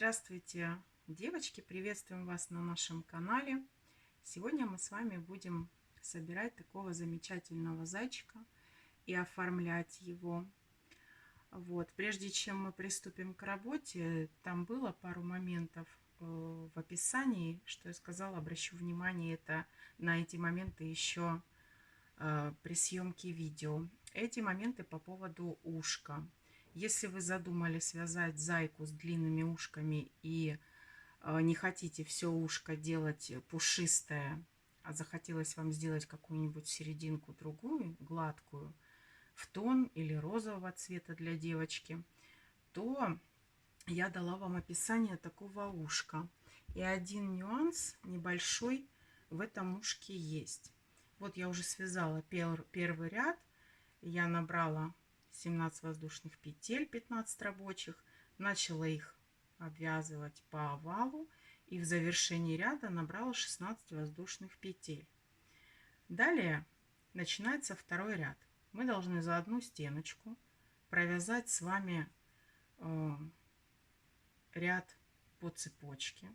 Здравствуйте, девочки! Приветствуем вас на нашем канале. Сегодня мы с вами будем собирать такого замечательного зайчика и оформлять его. Прежде чем мы приступим к работе, там было пару моментов в описании, что я сказала, обращу внимание на эти моменты еще при съемке видео. Эти моменты по поводу ушка. Если вы задумали связать зайку с длинными ушками и не хотите все ушко делать пушистое, а захотелось вам сделать какую-нибудь серединку другую, гладкую, в тон или розового цвета для девочки, то я дала вам описание такого ушка. И один нюанс небольшой в этом ушке есть. Вот я уже связала первый ряд, я набрала 17 воздушных петель, 15 рабочих, начала их обвязывать по овалу и в завершении ряда набрала 16 воздушных петель. Далее начинается второй ряд. Мы должны за одну стеночку провязать с вами ряд по цепочке.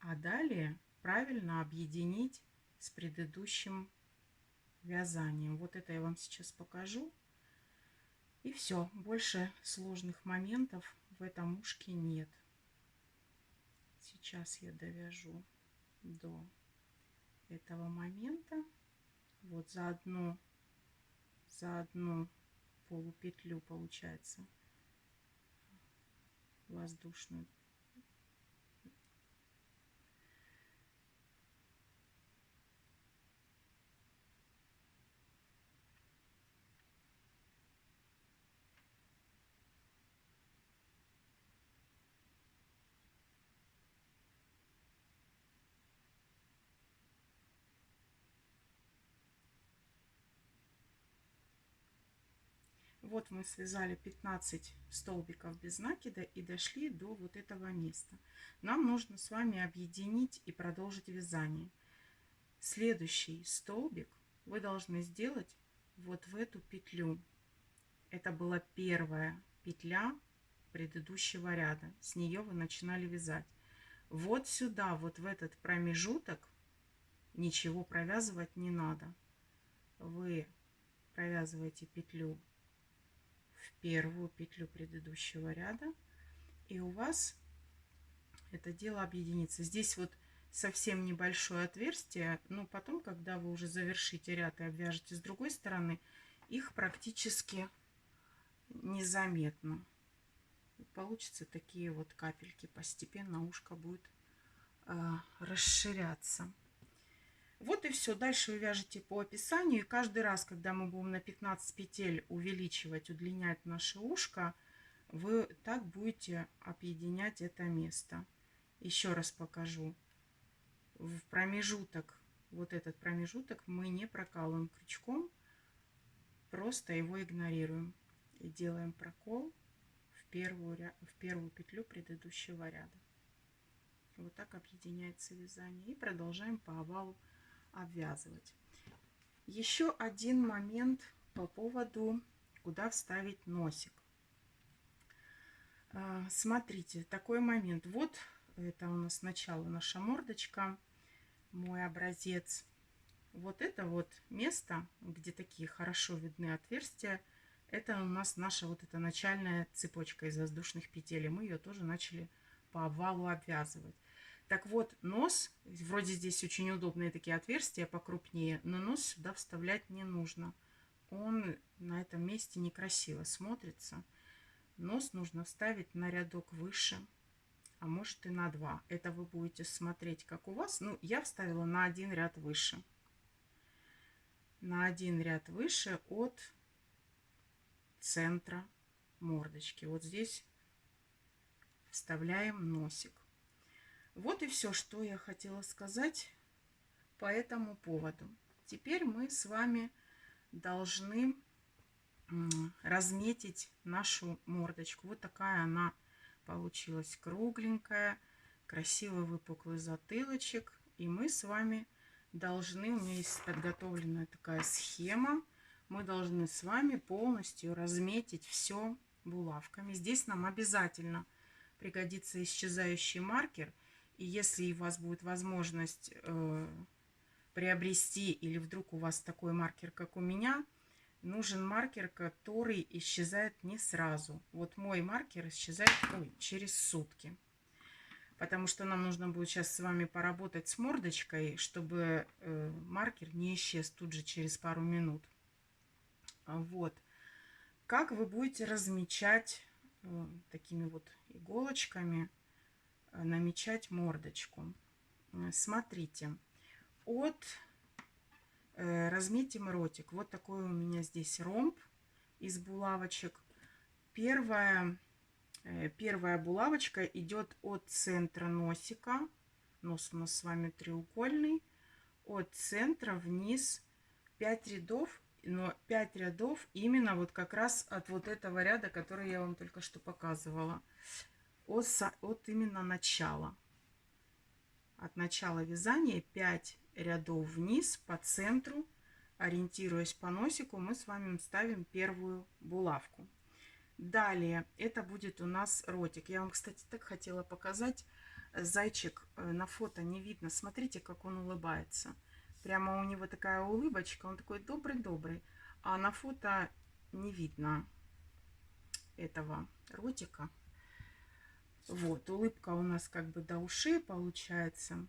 А далее правильно объединить с предыдущим вязанием. Вот это я вам сейчас покажу. И все, больше сложных моментов в этом ушке нет. Сейчас я довяжу до этого момента. Вот за одну полупетлю получается воздушную. Вот мы связали 15 столбиков без накида и дошли до вот этого места. Нам нужно с вами объединить и продолжить вязание. Следующий столбик вы должны сделать вот в эту петлю. Это была первая петля предыдущего ряда. С нее вы начинали вязать. Вот сюда, вот в этот промежуток, ничего провязывать не надо. Вы провязываете петлю в первую петлю предыдущего ряда, и у вас это дело объединится. Здесь вот совсем небольшое отверстие, но потом, когда вы уже завершите ряд и обвяжете с другой стороны, их практически незаметно. Получатся такие вот капельки. Постепенно ушко будет расширяться. Вот и все. Дальше вы вяжете по описанию. И каждый раз, когда мы будем на 15 петель увеличивать, удлинять наше ушко, вы так будете объединять это место. Еще раз покажу. В промежуток, вот этот промежуток мы не прокалываем крючком, просто его игнорируем. И делаем прокол в первую петлю предыдущего ряда. Вот так объединяется вязание. И продолжаем по овалу обвязывать. Еще один момент по поводу, куда вставить носик. Смотрите, такой момент. Вот это у нас сначала наша мордочка, мой образец. Вот это вот место, где такие хорошо видны отверстия, это у нас наша вот эта начальная цепочка из воздушных петель. И мы ее тоже начали по овалу обвязывать. Так вот, нос, вроде здесь очень удобные такие отверстия покрупнее, но нос сюда вставлять не нужно. Он на этом месте некрасиво смотрится. Нос нужно вставить на рядок выше, а может и на 2. Это вы будете смотреть, как у вас. Ну, я вставила на один ряд выше. На один ряд выше от центра мордочки. Вот здесь вставляем носик. Вот и все, что я хотела сказать по этому поводу. Теперь мы с вами должны разметить нашу мордочку. Вот такая она получилась, кругленькая, красивый выпуклый затылочек. И мы с вами должны, у меня есть подготовленная такая схема, мы должны с вами полностью разметить все булавками. Здесь нам обязательно пригодится исчезающий маркер. И если у вас будет возможность приобрести, или вдруг у вас такой маркер, как у меня, нужен маркер, который исчезает не сразу. Вот мой маркер исчезает через сутки. Потому что нам нужно будет сейчас с вами поработать с мордочкой, чтобы маркер не исчез тут же через пару минут. Вот. Как вы будете размечать такими вот иголочками, намечать мордочку? Смотрите, разметим ротик. Вот такой у меня здесь ромб из булавочек. Первая булавочка идет от центра носика. Нос у нас с вами треугольный. От центра вниз 5 рядов. Но 5 рядов именно вот как раз от вот этого ряда, который я вам только что показывала. От именно начала. От начала вязания 5 рядов вниз по центру. Ориентируясь по носику, мы с вами ставим первую булавку. Далее это будет у нас ротик. Я вам, кстати, так хотела показать. Зайчик на фото не видно. Смотрите, как он улыбается. Прямо у него такая улыбочка. Он такой добрый-добрый. А на фото не видно этого ротика. Вот, улыбка у нас как бы до ушей получается.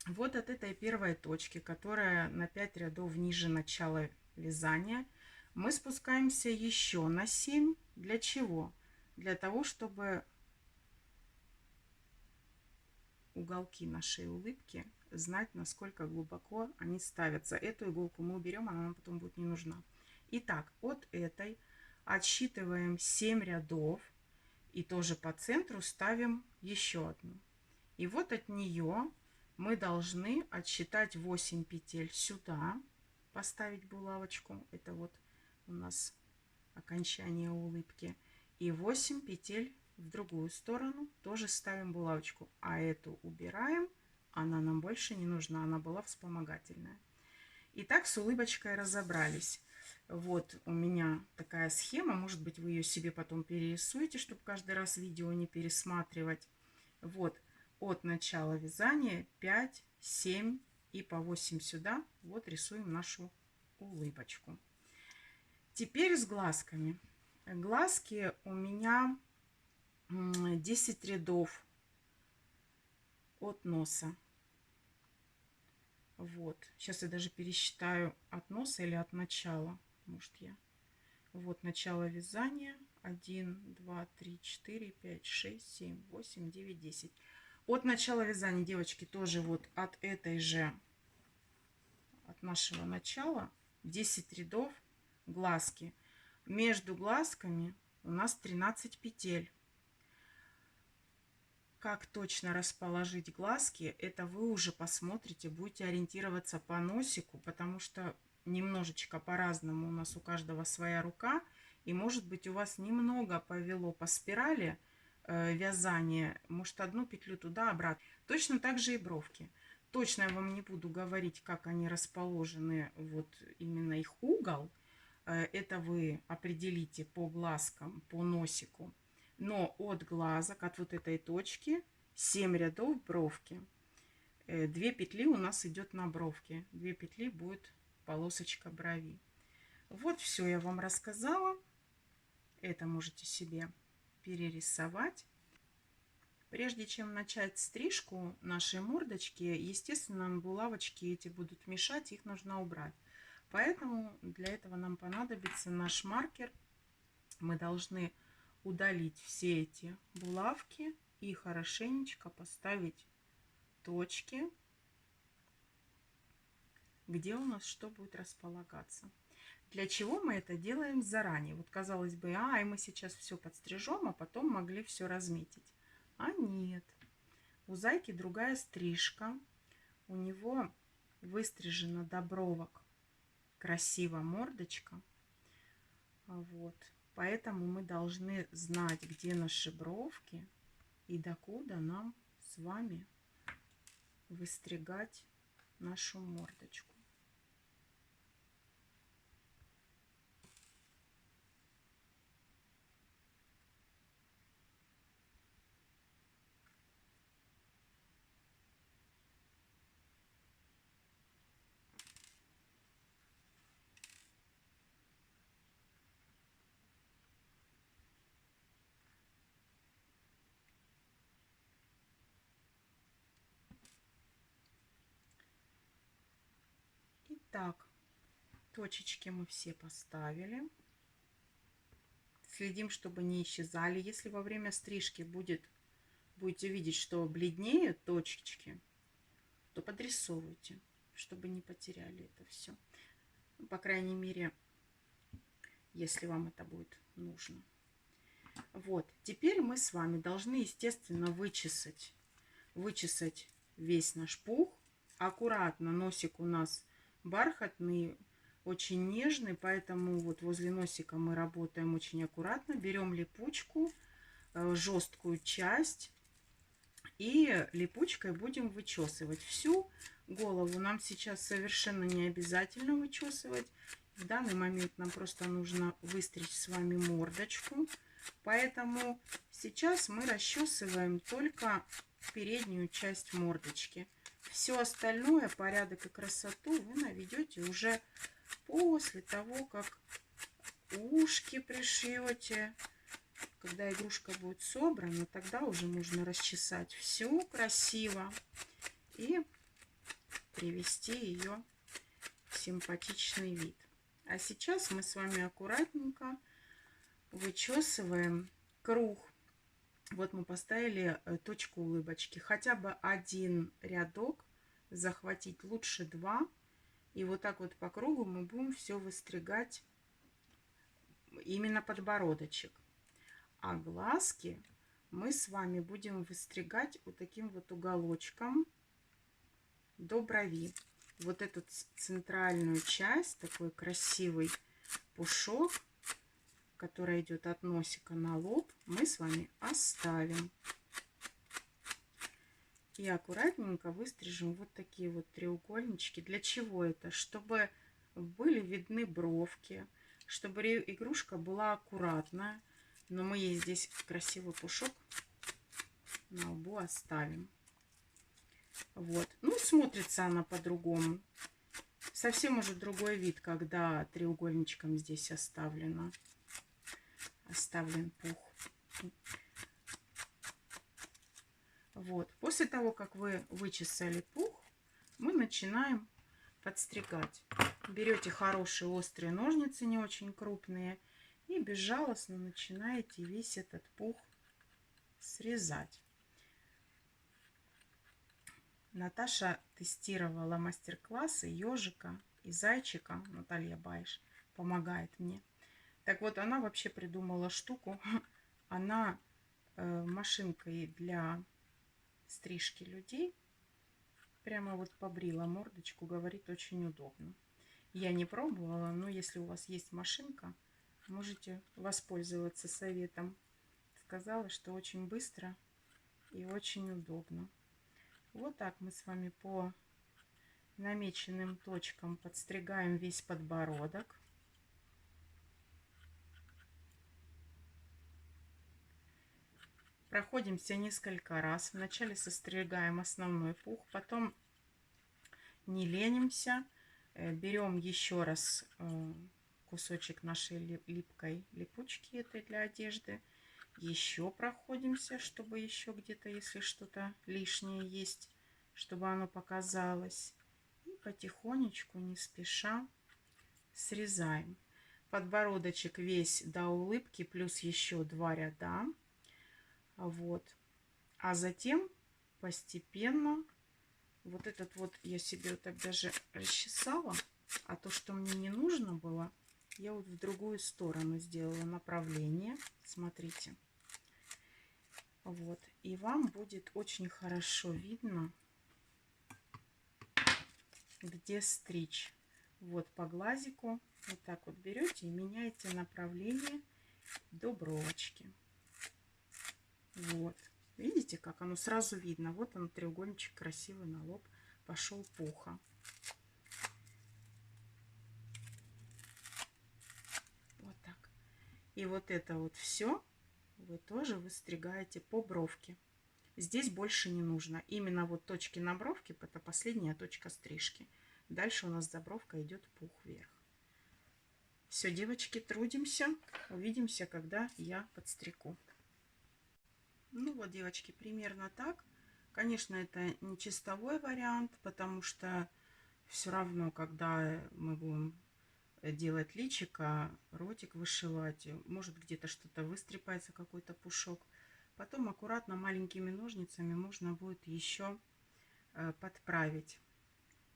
Вот от этой первой точки, которая на 5 рядов ниже начала вязания, мы спускаемся еще на 7. Для чего? Для того, чтобы уголки нашей улыбки знать, насколько глубоко они ставятся. Эту иголку мы уберем, она нам потом будет не нужна. Итак, от этой отсчитываем 7 рядов и тоже по центру ставим еще одну. И вот от нее мы должны отсчитать 8 петель сюда, поставить булавочку. Это вот у нас окончание улыбки. И 8 петель в другую сторону, тоже ставим булавочку. А эту убираем, она нам больше не нужна, она была вспомогательная. Итак, с улыбочкой разобрались. Вот у меня такая схема, может быть, вы ее себе потом перерисуете, чтобы каждый раз видео не пересматривать. Вот от начала вязания 5, 7 и по 8 сюда. Вот рисуем нашу улыбочку. Теперь с глазками. Глазки у меня 10 рядов от носа. Вот. Сейчас я даже пересчитаю от носа или от начала. Может я. Вот начало вязания. 1, 2, 3, 4, 5, 6, 7, 8, 9, 10. От начала вязания, девочки, тоже вот от этой же, от нашего начала 10 рядов глазки. Между глазками у нас 13 петель. Как точно расположить глазки, это вы уже посмотрите, будете ориентироваться по носику, потому что немножечко по-разному у нас у каждого своя рука. И может быть у вас немного повело по спирали вязание, может одну петлю туда, обратно. Точно так же и бровки. Точно я вам не буду говорить, как они расположены, вот именно их угол. Это вы определите по глазкам, по носику. Но от глазок, от вот этой точки 7 рядов бровки. 2 петли у нас идет на бровке. 2 петли будет полосочка брови. Вот все я вам рассказала. Это можете себе перерисовать. Прежде чем начать стрижку нашей мордочки, естественно, булавочки эти будут мешать, их нужно убрать. Поэтому для этого нам понадобится наш маркер. Мы должны удалить все эти булавки и хорошенечко поставить точки, где у нас что будет располагаться. Для чего мы это делаем заранее? Вот казалось бы, и мы сейчас все подстрижем, а потом могли все разметить. А нет. У зайки другая стрижка. У него выстрижена до бровок красиво мордочка. Вот. Поэтому мы должны знать, где наши бровки и докуда нам с вами выстригать нашу мордочку. Итак, точечки мы все поставили. Следим, чтобы не исчезали. Если во время стрижки будете видеть, что бледнеют точечки, то подрисовывайте, чтобы не потеряли это все. По крайней мере, если вам это будет нужно. Вот, теперь мы с вами должны, естественно, вычесать весь наш пух. Аккуратно, носик у нас бархатный, очень нежный, поэтому вот возле носика мы работаем очень аккуратно. Берем липучку, жесткую часть, и липучкой будем вычесывать всю голову. Нам сейчас совершенно не обязательно вычесывать. В данный момент нам просто нужно выстричь с вами мордочку. Поэтому сейчас мы расчесываем только переднюю часть мордочки. Все остальное, порядок и красоту, вы наведете уже после того, как ушки пришьете. Когда игрушка будет собрана, тогда уже можно расчесать все красиво и привести ее в симпатичный вид. А сейчас мы с вами аккуратненько вычесываем круг. Вот мы поставили точку улыбочки. Хотя бы один рядок захватить, лучше два. И вот так вот по кругу мы будем все выстригать, именно подбородочек. А глазки мы с вами будем выстригать вот таким вот уголочком до брови. Вот эту центральную часть, такой красивый пушок, который идет от носика на лоб, мы с вами оставим. И аккуратненько выстрижем вот такие вот треугольнички. Для чего это? Чтобы были видны бровки, чтобы игрушка была аккуратная. Но мы ей здесь красивый пушок на лбу оставим. Вот. Ну, смотрится она по-другому. Совсем уже другой вид, когда треугольничком здесь оставлен пух. Вот. После того, как вы вычесали пух, мы начинаем подстригать. Берете хорошие острые ножницы, не очень крупные, и безжалостно начинаете весь этот пух срезать. Наташа тестировала мастер-классы ежика и зайчика. Наталья Баиш помогает мне. Так вот, она вообще придумала штуку. Она машинкой для стрижки людей прямо вот побрила мордочку. Говорит, очень удобно. Я не пробовала, но если у вас есть машинка, можете воспользоваться советом. Сказала, что очень быстро и очень удобно. Вот так мы с вами по намеченным точкам подстригаем весь подбородок. Проходимся несколько раз. Вначале состригаем основной пух, потом не ленимся. Берем еще раз кусочек нашей липкой липучки, этой для одежды. Еще проходимся, чтобы еще где-то, если что-то лишнее есть, чтобы оно показалось. И потихонечку, не спеша, срезаем. Подбородочек весь до улыбки, плюс еще 2 ряда. Вот. А затем постепенно вот этот вот я себе вот так даже расчесала, а то, что мне не нужно было, я вот в другую сторону сделала направление. Смотрите. Вот. И вам будет очень хорошо видно, где стричь. Вот по глазику. Вот так вот берете и меняете направление до бровочки. Вот. Видите, как оно сразу видно. Вот он, треугольничек красивый на лоб. Пошел пуха. Вот так. И вот это вот все вы тоже выстригаете по бровке. Здесь больше не нужно. Именно вот точки на бровке, это последняя точка стрижки. Дальше у нас за бровкой идет пух вверх. Все, девочки, трудимся. Увидимся, когда я подстригу. Ну вот, девочки, примерно так. Конечно, это не чистовой вариант, потому что все равно, когда мы будем делать личико, ротик вышивать, может где-то что-то выстрепается, какой-то пушок. Потом аккуратно маленькими ножницами можно будет еще подправить.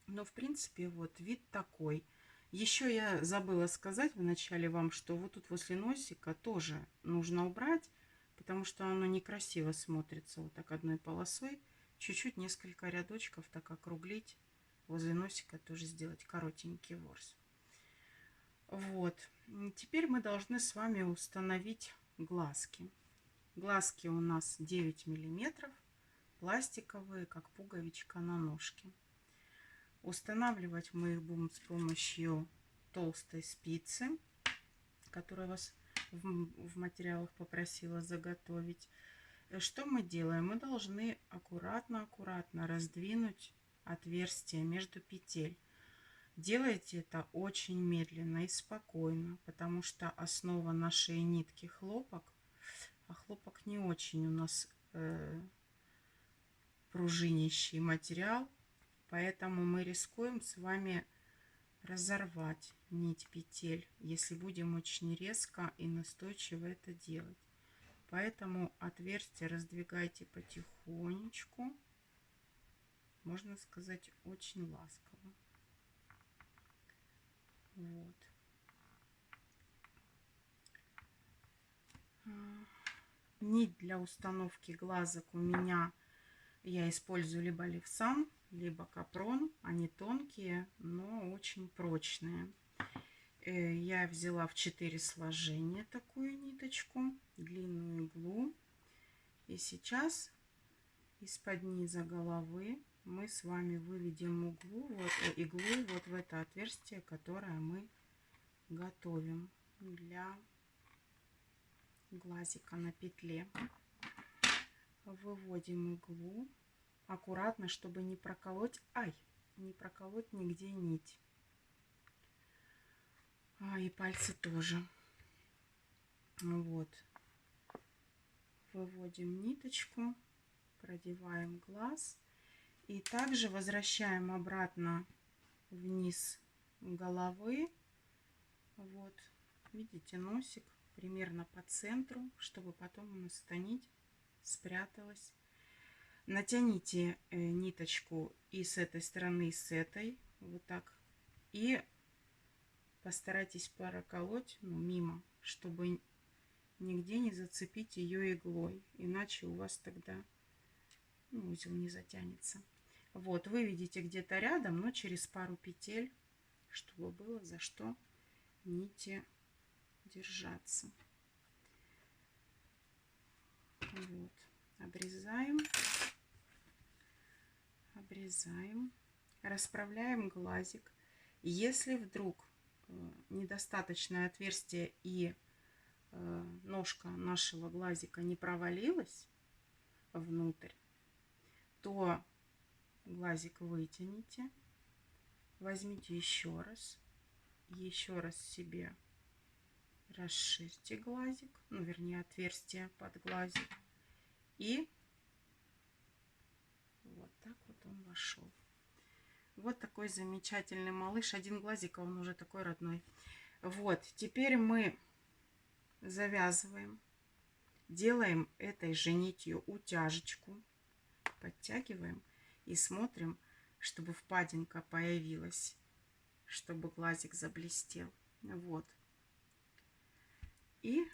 Но в принципе вот вид такой. Еще я забыла сказать вначале вам, что вот тут возле носика тоже нужно убрать, потому что оно некрасиво смотрится вот так одной полосой. Чуть-чуть несколько рядочков так округлить. Возле носика тоже сделать коротенький ворс. Вот. Теперь мы должны с вами установить глазки. Глазки у нас 9 миллиметров, пластиковые, как пуговичка на ножке. Устанавливать мы их будем с помощью толстой спицы, которую вас в материалах попросила заготовить. Что мы делаем? Мы должны аккуратно раздвинуть отверстие между петель. Делайте это очень медленно и спокойно, потому что основа нашей нитки хлопок, а хлопок не очень у нас пружинящий материал, поэтому мы рискуем с вами разорвать нить петель, если будем очень резко и настойчиво это делать. Поэтому отверстие раздвигайте потихонечку, можно сказать, очень ласково. Вот. Нить для установки глазок у меня, я использую либо левсан, либо капрон. Они тонкие, но очень прочные. Я взяла в 4 сложения такую ниточку, длинную иглу. И сейчас из-под низа головы мы с вами выведем иглу вот в это отверстие, которое мы готовим для глазика на петле. Выводим иглу аккуратно, чтобы не проколоть, не проколоть нигде нить. И пальцы тоже. Вот. Выводим ниточку, продеваем глаз и также возвращаем обратно вниз головы. Вот, видите, носик примерно по центру, чтобы потом у нас эта нить спряталась. Натяните ниточку и с этой стороны, и с этой, вот так, и постарайтесь проколоть мимо, чтобы нигде не зацепить ее иглой, иначе у вас тогда узел не затянется. Вот, вы видите где-то рядом, но через пару петель, чтобы было за что нити держаться. Вот, обрезаем, расправляем глазик. Если вдруг недостаточное отверстие и ножка нашего глазика не провалилась внутрь, то глазик вытяните, возьмите еще раз себе расширьте глазик, вернее отверстие под глазик, и вот так вот он вошел. Вот такой замечательный малыш. Один глазик, а он уже такой родной. Вот, теперь мы завязываем, делаем этой же нитью утяжечку, подтягиваем и смотрим, чтобы впадинка появилась, чтобы глазик заблестел. Вот. И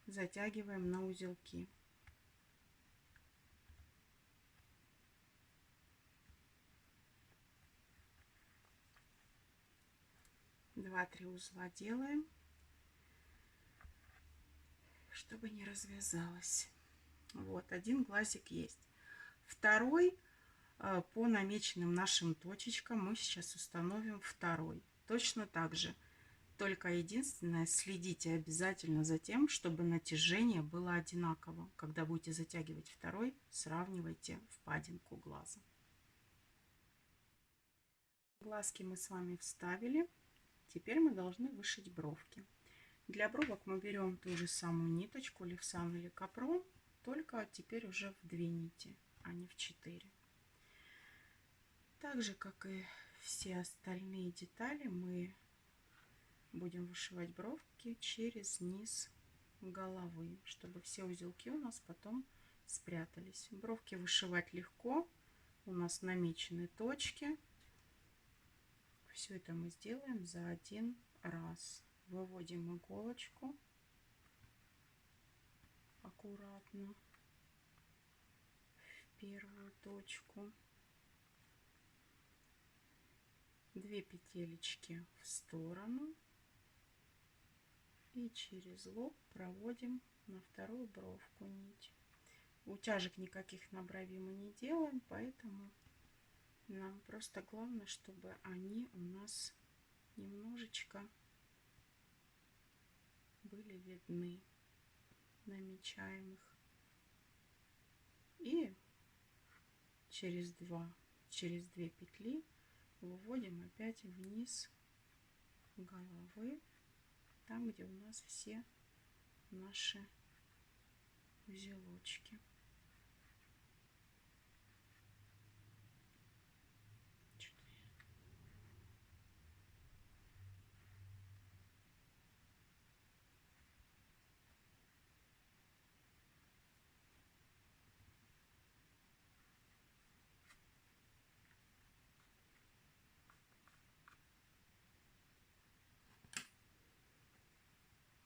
затягиваем на узелки. 2-3 узла делаем, чтобы не развязалось. Вот, один глазик есть. Второй, по намеченным нашим точечкам, мы сейчас установим второй. Точно так же. Только единственное, следите обязательно за тем, чтобы натяжение было одинаково. Когда будете затягивать второй, сравнивайте впадинку глаза. Глазки мы с вами вставили. Теперь мы должны вышить бровки. Для бровок мы берем ту же самую ниточку, левсан или капрон, только теперь уже в 2 нити, а не в 4. Так же, как и все остальные детали мы будем вышивать бровки через низ головы, чтобы все узелки у нас потом спрятались. Бровки вышивать легко, у нас намечены точки. Все это мы сделаем за один раз. Выводим иголочку аккуратно в первую точку. 2 петелечки в сторону и через лоб проводим на вторую бровку нить. Утяжек никаких на брови мы не делаем, поэтому нам просто главное, чтобы они у нас немножечко были видны, намечаем их. И через 2 петли выводим опять вниз головы, там, где у нас все наши узелочки.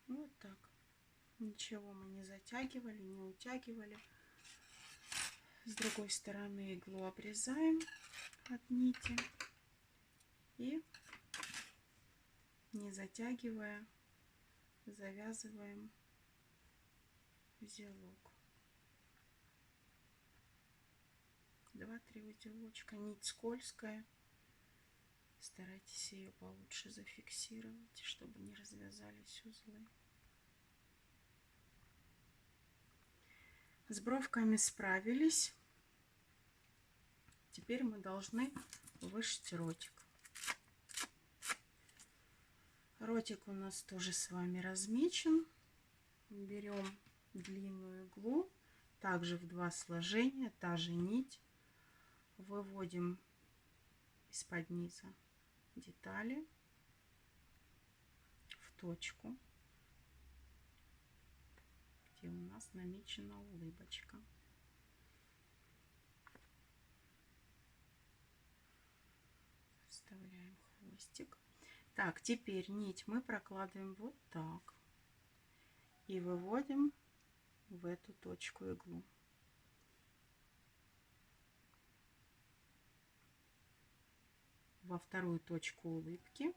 Вот так. Ничего мы не затягивали, не утягивали. С другой стороны иглу обрезаем от нити и, не затягивая, завязываем узелок. 2-3 узелочка. Нить скользкая. Старайтесь ее получше зафиксировать, чтобы не развязались узлы. С бровками справились. Теперь мы должны вышить ротик. Ротик у нас тоже с вами размечен. Берем длинную иглу, также в 2 сложения, та же нить. Выводим из-под низа детали в точку, где у нас намечена улыбочка. Вставляем хвостик. Так, теперь нить мы прокладываем вот так и выводим в эту точку иглу. Во вторую точку улыбки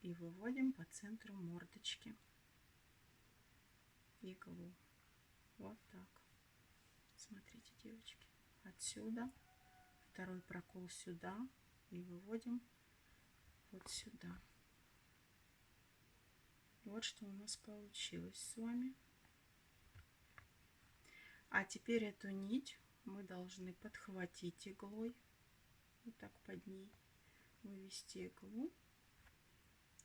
и выводим по центру мордочки иглу. Вот так. Смотрите, девочки, отсюда второй прокол сюда и выводим вот сюда. Вот что у нас получилось с вами. А теперь эту нить мы должны подхватить иглой, вот так под ней вывести иглу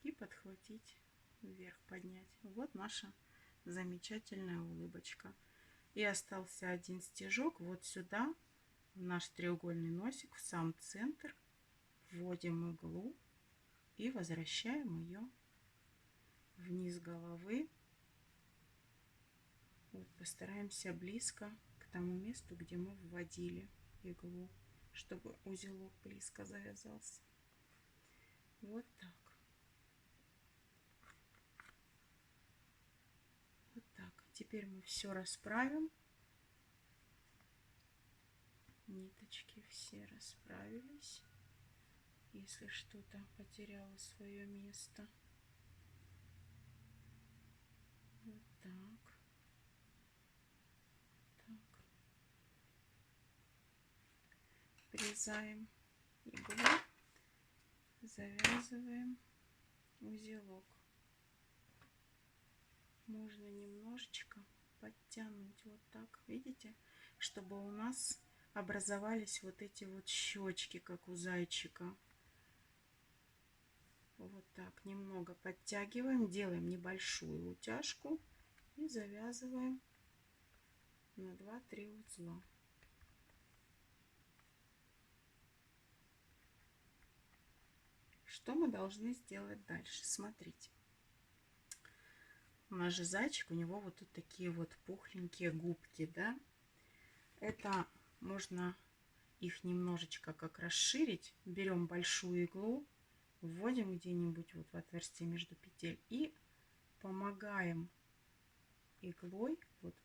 и подхватить вверх, поднять. Вот наша замечательная улыбочка. И остался один стежок вот сюда, в наш треугольный носик, в сам центр. Вводим иглу и возвращаем ее вниз головы. Вот, постараемся близко к тому месту, где мы вводили иглу, чтобы узелок близко завязался. Вот так. Вот так. Теперь мы все расправим. Ниточки все расправились. Если что-то потеряло свое место. Вот так. Так. Врезаем иглу, завязываем узелок. Можно немножечко подтянуть вот так, видите, чтобы у нас образовались вот эти вот щечки, как у зайчика. Вот так немного подтягиваем, делаем небольшую утяжку и завязываем на 2-3 узла. что мы должны сделать дальше? Смотрите. У нас же зайчик, у него вот тут такие вот пухленькие губки, да? Это можно их немножечко как расширить. Берем большую иглу, вводим где-нибудь вот в отверстие между петель и помогаем иглой вот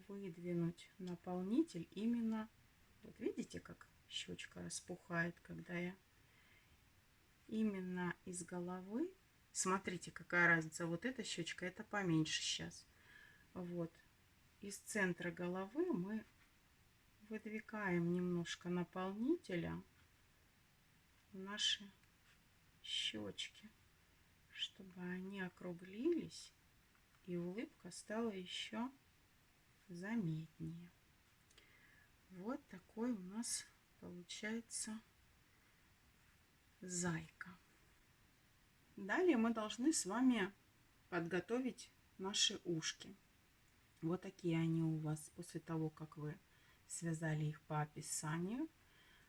выдвинуть наполнитель именно. Вот видите, как щечка распухает, когда я именно из головы. Смотрите, какая разница. Вот эта щечка, это поменьше сейчас. Вот. Из центра головы мы выдвигаем немножко наполнителя в наши щечки, чтобы они округлились и улыбка стала еще заметнее. Вот такой у нас получается зайка. Далее мы должны с вами подготовить наши ушки. Вот такие они у вас после того, как вы связали их по описанию.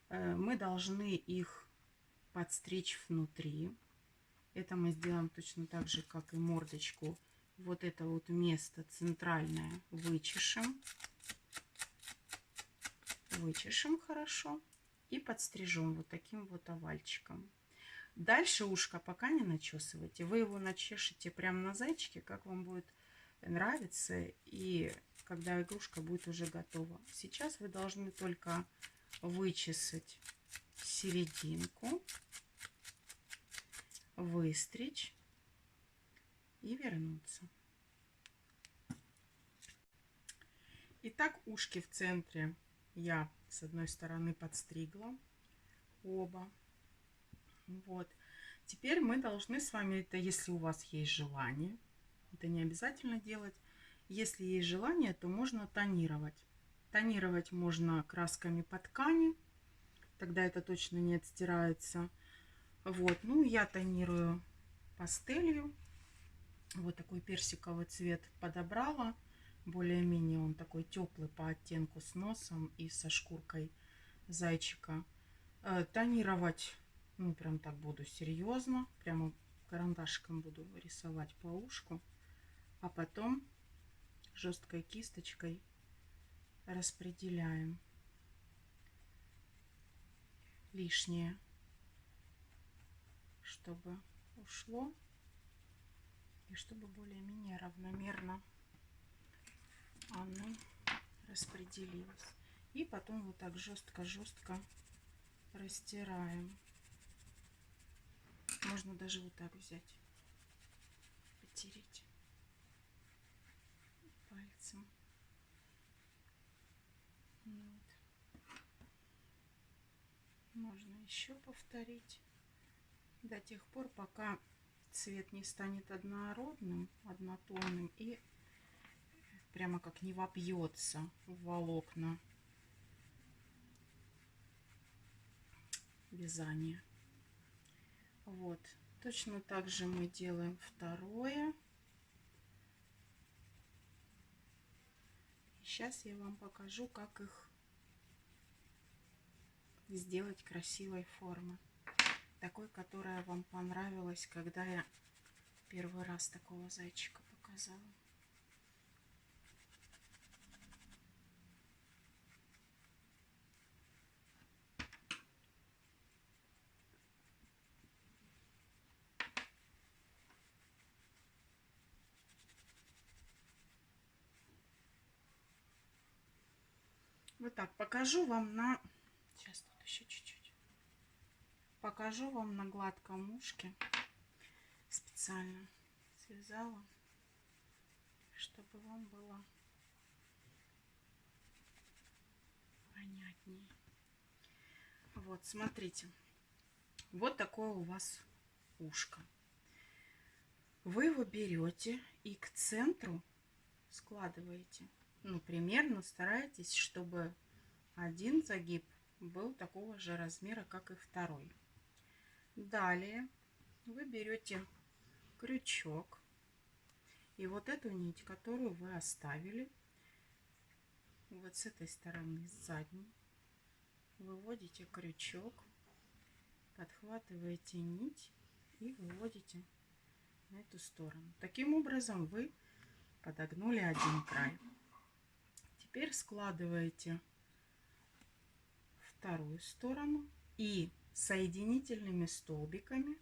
Мы должны их подстричь внутри. Это мы сделаем точно так же, как и мордочку. Вот это вот место центральное вычешем. Вычешем хорошо и подстрижем вот таким вот овальчиком. Дальше ушко пока не начесывайте. Вы его начешете прямо на зайчике, как вам будет нравиться, и когда игрушка будет уже готова. Сейчас вы должны только вычесать серединку, выстричь и вернуться. Итак, ушки в центре я с одной стороны подстригла оба. Вот. Теперь мы должны с вами, это если у вас есть желание, это не обязательно делать. Если есть желание, то можно тонировать. Тонировать можно красками по ткани, тогда это точно не отстирается. Вот, ну я тонирую пастелью. Вот такой персиковый цвет подобрала. Более-менее он такой теплый по оттенку, с носом и со шкуркой зайчика. Тонировать, ну прям так буду серьезно, прямо карандашиком буду рисовать по ушку, а потом жесткой кисточкой распределяем лишнее, чтобы ушло и чтобы более-менее равномерно оно распределилось. И потом вот так жестко-жестко растираем. Можно даже вот так взять, потереть пальцем. Вот. Можно еще повторить до тех пор, пока цвет не станет однородным, однотонным и прямо как не вобьется в волокна вязания. Вот. Точно так же мы делаем второе. Сейчас я вам покажу, как их сделать красивой формы. Такой, которая вам понравилась, когда я первый раз такого зайчика показала. Вот так покажу вам на... Сейчас тут еще чуть-чуть. Покажу вам на гладком ушке. Специально связала, чтобы вам было понятнее. Вот, смотрите. Вот такое у вас ушко. Вы его берете и к центру складываете. Ну, примерно старайтесь, чтобы один загиб был такого же размера, как и второй. Далее вы берете крючок и вот эту нить, которую вы оставили вот с этой стороны, с задней, выводите крючок, подхватываете нить и выводите на эту сторону. Таким образом вы подогнули один край. Теперь складываете вторую сторону и соединительными столбиками,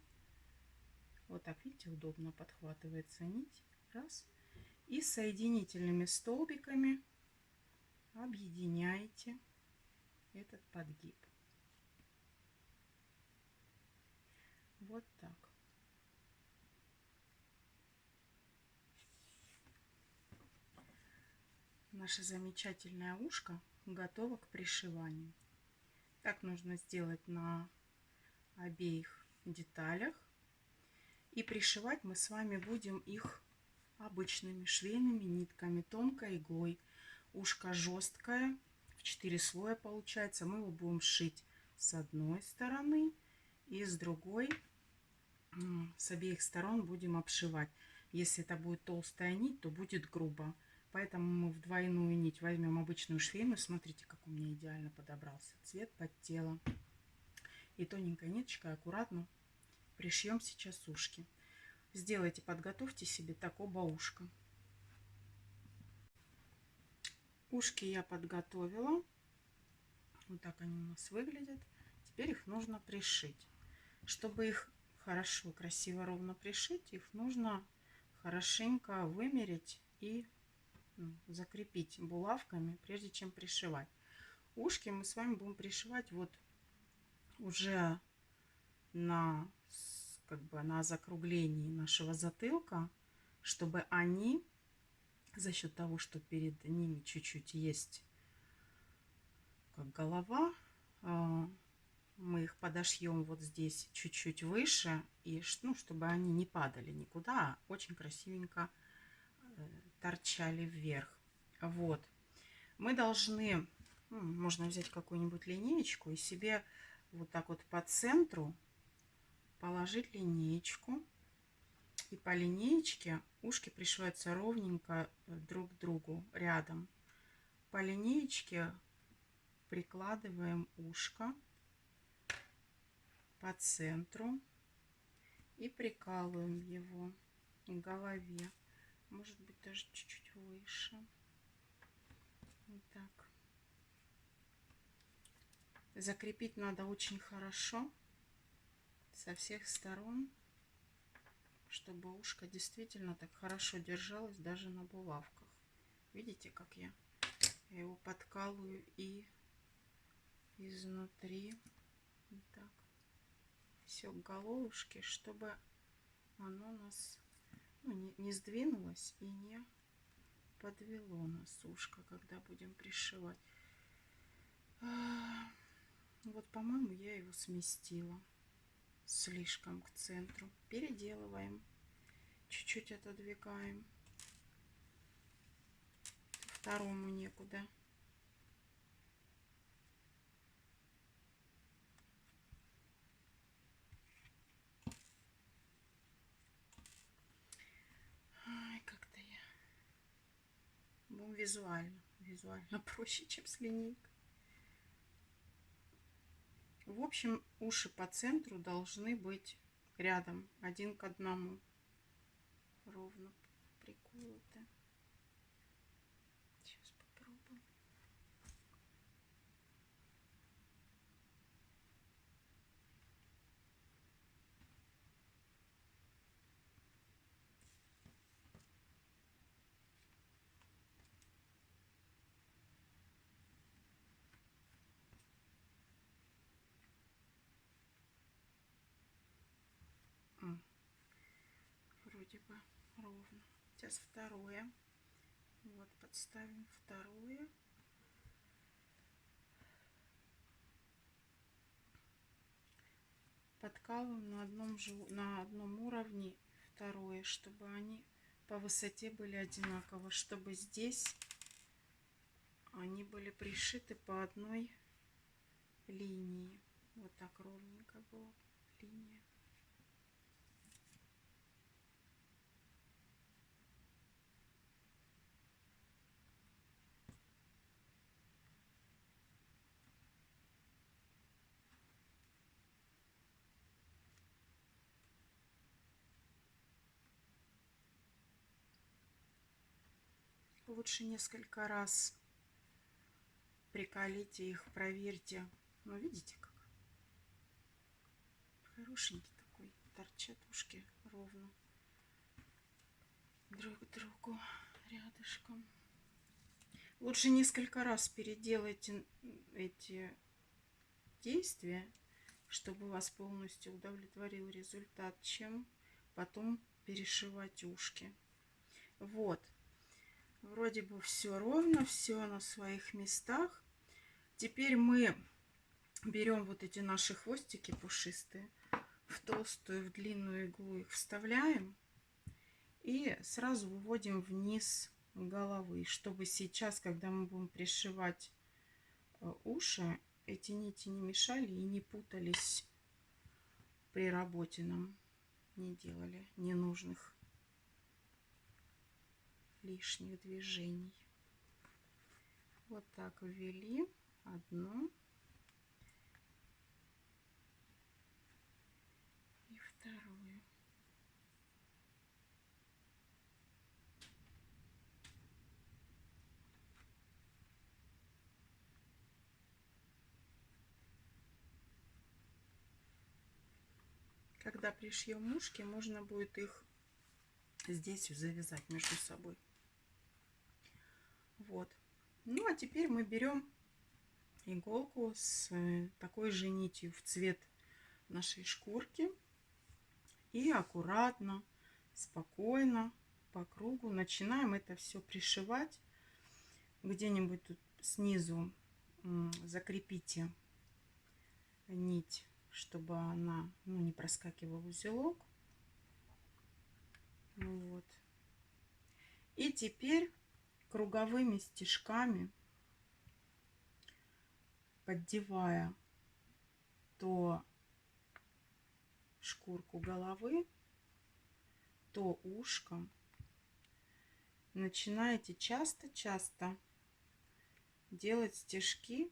вот так, видите, удобно подхватывается нить, раз, и соединительными столбиками объединяете этот подгиб. Вот так. Наше замечательное ушко готово к пришиванию. Так нужно сделать на обеих деталях. И пришивать мы с вами будем их обычными швейными нитками, тонкой иглой. Ушко жесткое, в 4 слоя получается. Мы его будем шить с одной стороны и с другой, с обеих сторон будем обшивать. Если это будет толстая нить, то будет грубо. Поэтому мы в двойную нить возьмем обычную швейную. Смотрите, как у меня идеально подобрался цвет под тело. И тоненькой ниточкой аккуратно пришьем сейчас ушки. Сделайте, подготовьте себе так оба ушка. Ушки я подготовила. Вот так они у нас выглядят. Теперь их нужно пришить. Чтобы их хорошо, красиво, ровно пришить, их нужно хорошенько вымерить и закрепить булавками, прежде чем пришивать. Ушки мы с вами будем пришивать вот уже на, как бы на закруглении нашего затылка, чтобы они, за счет того, что перед ними чуть-чуть есть как голова, мы их подошьем вот здесь чуть-чуть выше, и чтобы они не падали никуда, а очень красивенько торчали вверх. Вот. Мы должны, можно взять какую-нибудь линеечку и себе вот так вот по центру положить линеечку. И по линеечке ушки пришиваются ровненько друг к другу рядом. По линеечке прикладываем ушко по центру и прикалываем его к голове. Может быть, даже чуть-чуть выше. Вот так. Закрепить надо очень хорошо со всех сторон, чтобы ушко действительно так хорошо держалось даже на булавках. Видите, как я его подкалываю и изнутри. Вот так. Все к головушке, чтобы оно нас не сдвинулось и не подвело нас ушко, когда будем пришивать. Вот, по-моему, я его сместила слишком к центру. Переделываем. Чуть-чуть отодвигаем. Второму некуда. Как-то я... Будем визуально проще, чем с линейкой. В общем, уши по центру должны быть рядом, один к одному, ровно приколоты. Сейчас попробуем. Вроде бы ровно. Сейчас второе. Вот, подставим второе. Подкалываем на одном уровне второе, чтобы они по высоте были одинаково, чтобы здесь они были пришиты по одной линии. Вот так ровненько была линия. лучше несколько раз приколите их, проверьте. Ну, видите, как хорошенький такой, торчат ушки ровно друг к другу рядышком. Лучше несколько раз переделайте эти действия, чтобы вас полностью удовлетворил результат, чем потом перешивать ушки. Вот, вроде бы все ровно, все на своих местах. Теперь мы берем вот эти наши хвостики пушистые, в толстую, в длинную иглу их вставляем и сразу выводим вниз головы, чтобы сейчас, когда мы будем пришивать уши, эти нити не мешали и не путались при работе, нам не делали ненужных лишних движений. Вот так ввели одну и вторую. Когда пришьем ушки, можно будет их здесь завязать между собой. Вот. Ну а теперь мы берем иголку с такой же нитью в цвет нашей шкурки и аккуратно, спокойно по кругу начинаем это все пришивать. Где-нибудь тут снизу закрепите нить, чтобы она не проскакивал узелок. Вот. И теперь круговыми стежками, поддевая то шкурку головы, то ушко, начинаете часто-часто делать стежки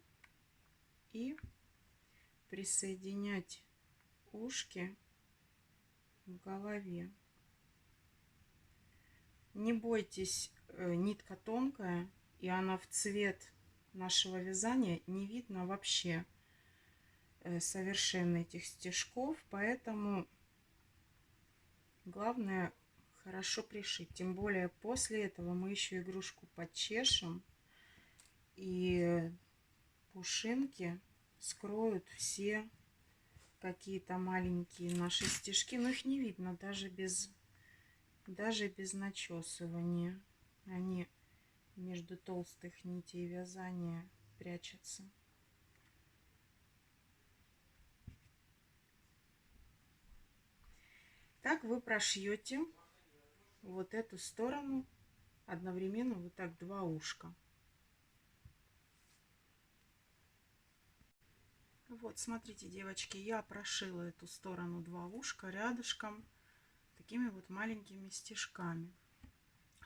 и присоединять ушки в голове. Не бойтесь, нитка тонкая, и она в цвет нашего вязания, не видно вообще совершенно этих стежков, поэтому главное хорошо пришить. Тем более после этого мы еще игрушку подчешем, и пушинки скроют все какие-то маленькие наши стежки, но их не видно даже без начесывания. Они между толстых нитей вязания прячутся. Так вы прошьете вот эту сторону одновременно, вот так 2 ушка. Вот, смотрите, девочки, я прошила эту сторону 2 ушка рядышком такими вот маленькими стежками.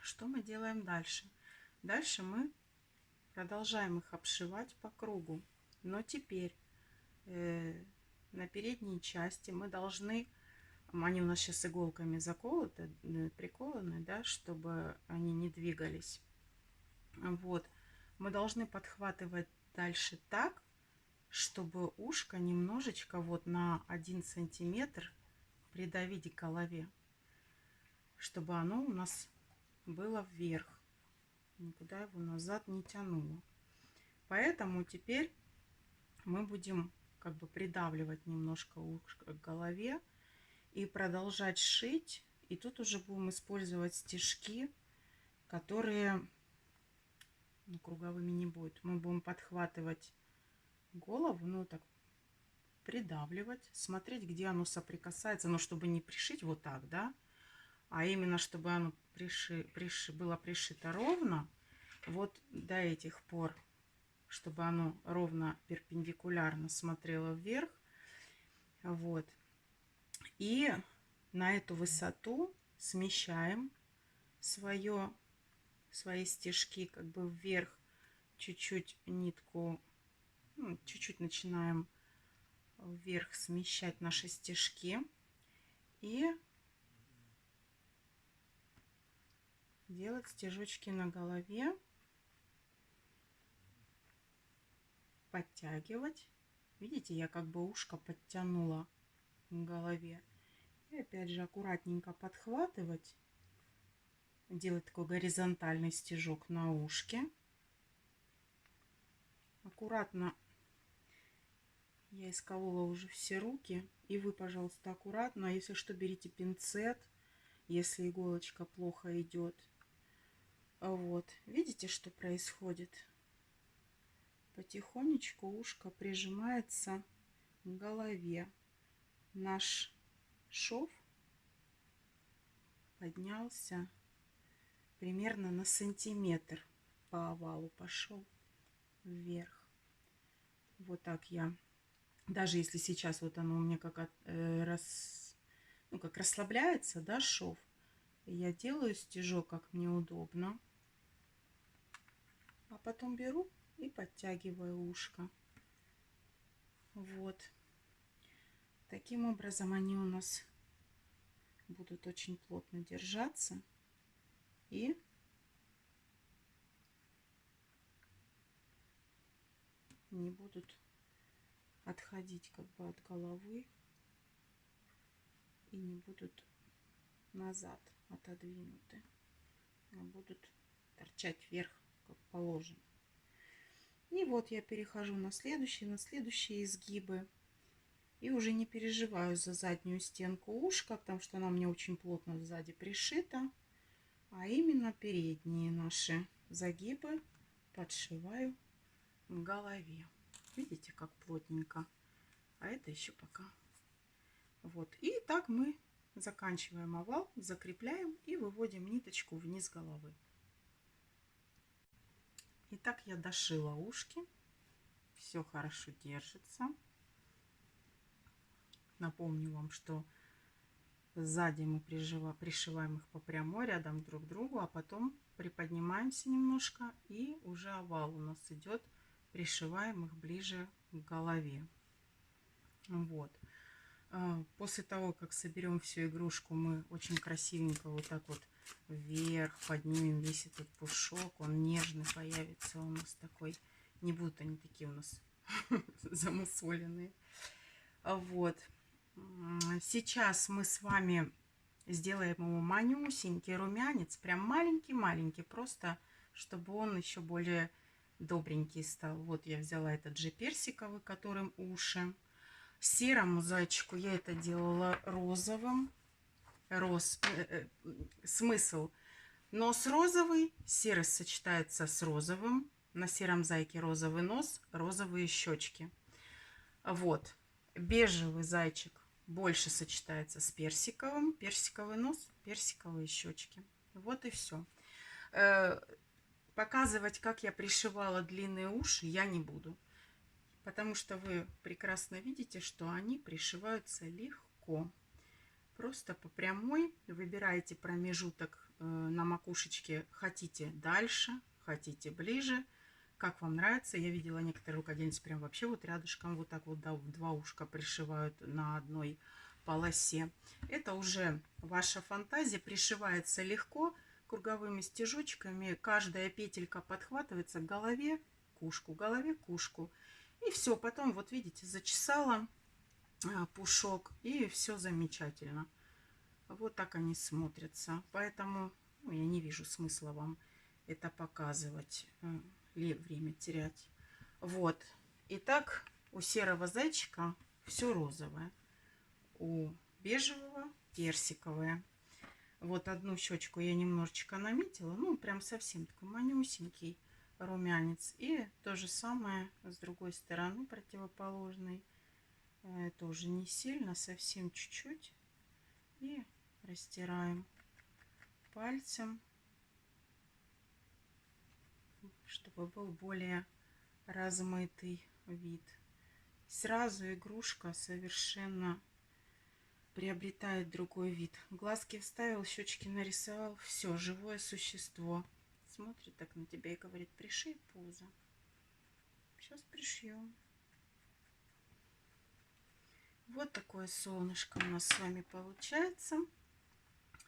Что мы делаем дальше? Дальше мы продолжаем их обшивать по кругу. Но теперь на передней части мы должны, они у нас сейчас иголками заколоты, приколоны, да, чтобы они не двигались. Вот, мы должны подхватывать дальше так, чтобы ушко немножечко вот на 1 сантиметр придавить к голове, чтобы оно у нас было вверх, никуда его назад не тянуло. Поэтому теперь мы будем как бы придавливать немножко ушко к голове и продолжать шить. И тут уже будем использовать стежки, которые круговыми не будут. Мы будем подхватывать голову, так придавливать, смотреть, где оно соприкасается, но чтобы не пришить вот так, да, а именно чтобы оно было пришито ровно, вот до этих пор, чтобы оно ровно перпендикулярно смотрело вверх. Вот. И на эту высоту смещаем свои стежки как бы вверх, чуть-чуть нитку, чуть-чуть начинаем вверх смещать наши стежки. И делать стежочки на голове, подтягивать. Видите, я как бы ушко подтянула к голове. И опять же аккуратненько подхватывать, делать такой горизонтальный стежок на ушке. Аккуратно я исколола уже все руки. И вы, пожалуйста, аккуратно. Если что, берите пинцет, если иголочка плохо идет. Вот. Видите, что происходит? Потихонечку ушко прижимается к голове. Наш шов поднялся примерно на сантиметр по овалу, пошел вверх. Вот так я, даже если сейчас вот оно у меня как как расслабляется, да, шов, я делаю стежок, как мне удобно, а потом беру и подтягиваю ушко. Вот. Таким образом они у нас будут очень плотно держаться и не будут отходить как бы от головы и не будут назад отодвинуты, а будут торчать вверх, как положено. И вот я перехожу на следующие изгибы. И уже не переживаю за заднюю стенку ушка, потому что она мне очень плотно сзади пришита. А именно передние наши загибы подшиваю к голове. Видите, как плотненько. А это еще пока. Вот. И так мы заканчиваем овал, закрепляем и выводим ниточку вниз головы. Итак, я дошила ушки. Все хорошо держится. Напомню вам, что сзади мы пришиваем их по прямой рядом друг к другу, а потом приподнимаемся немножко, и уже овал у нас идет, пришиваем их ближе к голове. Вот. После того, как соберем всю игрушку, мы очень красивенько вот так вот вверх поднимем весь этот пушок, он нежный появится у нас такой. Не будут они такие у нас замусоленные. Вот. Сейчас мы с вами сделаем ему манюсенький румянец, прям маленький-маленький, просто чтобы он еще более добренький стал. Вот я взяла этот же персиковый, которым уши. Серому зайчику я это делала розовым. Смысл: нос розовый, серый сочетается с розовым. На сером зайке розовый нос, розовые щечки. Вот. Бежевый зайчик больше сочетается с персиковым. Персиковый нос, персиковые щечки. Вот и все. Показывать, как я пришивала длинные уши, я не буду. Потому что вы прекрасно видите, что они пришиваются легко. Просто по прямой выбираете промежуток на макушечке. Хотите дальше, хотите ближе. Как вам нравится. Я видела некоторые рукодельницы прям вообще вот рядышком вот так вот два ушка пришивают на одной полосе. Это уже ваша фантазия. Пришивается легко круговыми стежочками. Каждая петелька подхватывается к голове, к ушку, голове, к ушку. И все. Потом вот видите, зачесала пушок, и все замечательно. Вот так они смотрятся. Поэтому я не вижу смысла вам это показывать, время терять. Вот. Итак, у серого зайчика все розовое, у бежевого персиковое. Вот одну щечку я немножечко наметила, ну прям совсем такой манюсенький румянец. И то же самое с другой стороны, противоположной. Тоже не сильно, совсем чуть-чуть. И растираем пальцем, чтобы был более размытый вид. Сразу игрушка совершенно приобретает другой вид. Глазки вставил, щечки нарисовал. Все, живое существо. Смотрит так на тебя и говорит: пришей пузо. Сейчас пришьем. Вот такое солнышко у нас с вами получается.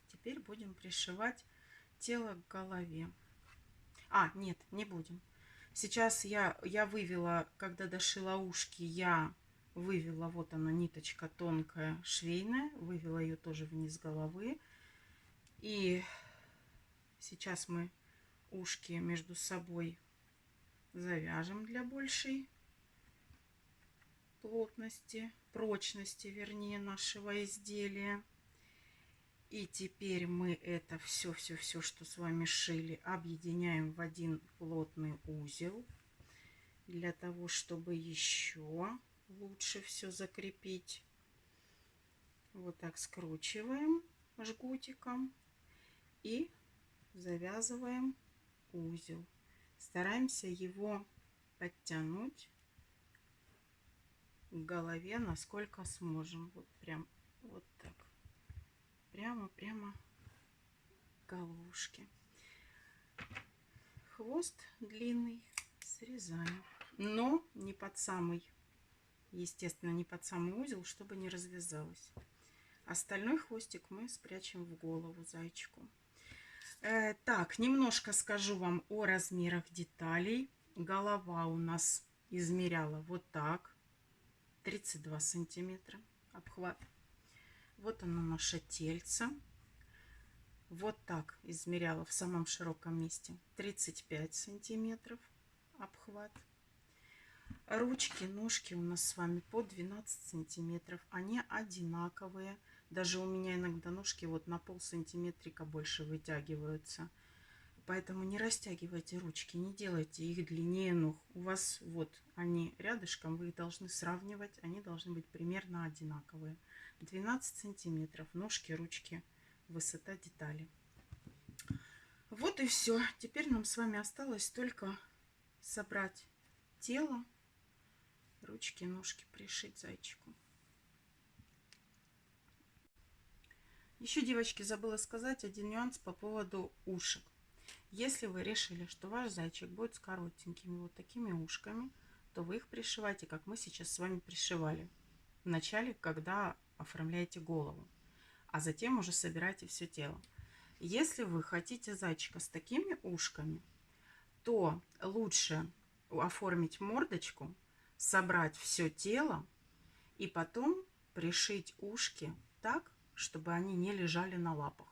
Теперь будем пришивать тело к голове. Нет, не будем. Сейчас я вывела, когда дошила ушки, я вывела, вот она, ниточка тонкая, швейная, вывела ее тоже вниз головы. И сейчас мы ушки между собой завяжем для большей плотности, прочности, вернее, нашего изделия. И теперь мы это все, что с вами шили, объединяем в один плотный узел, для того, чтобы еще лучше все закрепить. Вот так скручиваем жгутиком и завязываем узел. Стараемся его подтянуть к голове, насколько сможем. Вот прям вот так. Прямо к головушке. Хвост длинный срезаем, но не под самый, естественно, не под самый узел, чтобы не развязалось. Остальной хвостик мы спрячем в голову зайчику. Так, немножко скажу вам о размерах деталей. Голова у нас измеряла вот так, 32 сантиметра обхват. Вот оно наше тельце. Вот так измеряла в самом широком месте, 35 сантиметров обхват. Ручки, ножки у нас с вами по 12 сантиметров. Они одинаковые. Даже у меня иногда ножки вот на полсантиметрика больше вытягиваются. Поэтому не растягивайте ручки, не делайте их длиннее ног. У вас вот они рядышком, вы их должны сравнивать. Они должны быть примерно одинаковые. 12 сантиметров. Ножки, ручки, высота детали. Вот и все. Теперь нам с вами осталось только собрать тело, ручки, ножки, пришить зайчику. Еще, девочки, забыла сказать один нюанс по поводу ушек. Если вы решили, что ваш зайчик будет с коротенькими вот такими ушками, то вы их пришиваете, как мы сейчас с вами пришивали. Вначале, когда оформляете голову, а затем уже собираете все тело. Если вы хотите зайчика с такими ушками, то лучше оформить мордочку, собрать все тело и потом пришить ушки так, чтобы они не лежали на лапах.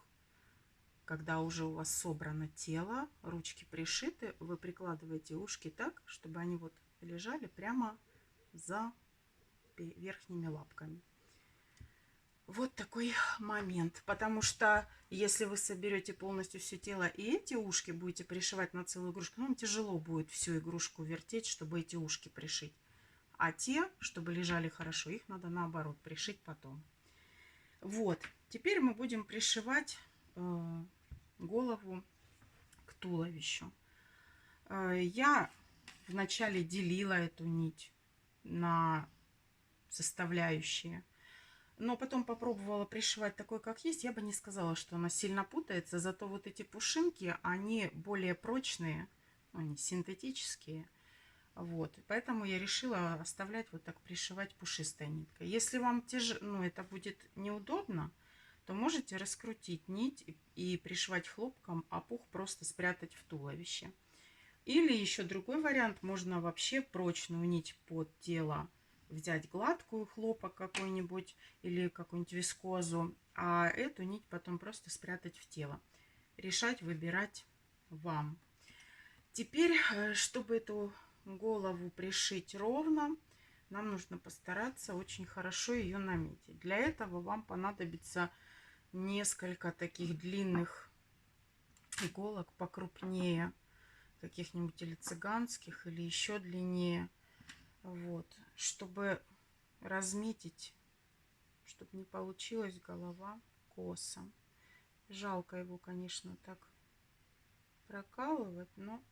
Когда уже у вас собрано тело, ручки пришиты, вы прикладываете ушки так, чтобы они вот лежали прямо за верхними лапками. Вот такой момент. Потому что если вы соберете полностью все тело и эти ушки будете пришивать на целую игрушку, вам тяжело будет всю игрушку вертеть, чтобы эти ушки пришить. А те, чтобы лежали хорошо, их надо наоборот пришить потом. Вот. Теперь мы будем пришивать голову к туловищу. Я вначале делила эту нить на составляющие. Но потом попробовала пришивать такой, как есть. Я бы не сказала, что она сильно путается. Зато вот эти пушинки, они более прочные. Они синтетические. Вот. Поэтому я решила оставлять вот так, пришивать пушистой ниткой. Если вам это будет неудобно, то можете раскрутить нить и пришивать хлопком, а пух просто спрятать в туловище. Или еще другой вариант. Можно вообще прочную нить под тело взять, гладкую, хлопок какой-нибудь или какую-нибудь вискозу, а эту нить потом просто спрятать в тело. Решать, выбирать вам. Теперь, чтобы эту голову пришить ровно, нам нужно постараться очень хорошо ее наметить. Для этого вам понадобится несколько таких длинных иголок покрупнее, каких-нибудь или цыганских, или еще длиннее. Вот, чтобы разметить, чтобы не получилась голова косо. Жалко его, конечно, так прокалывать, но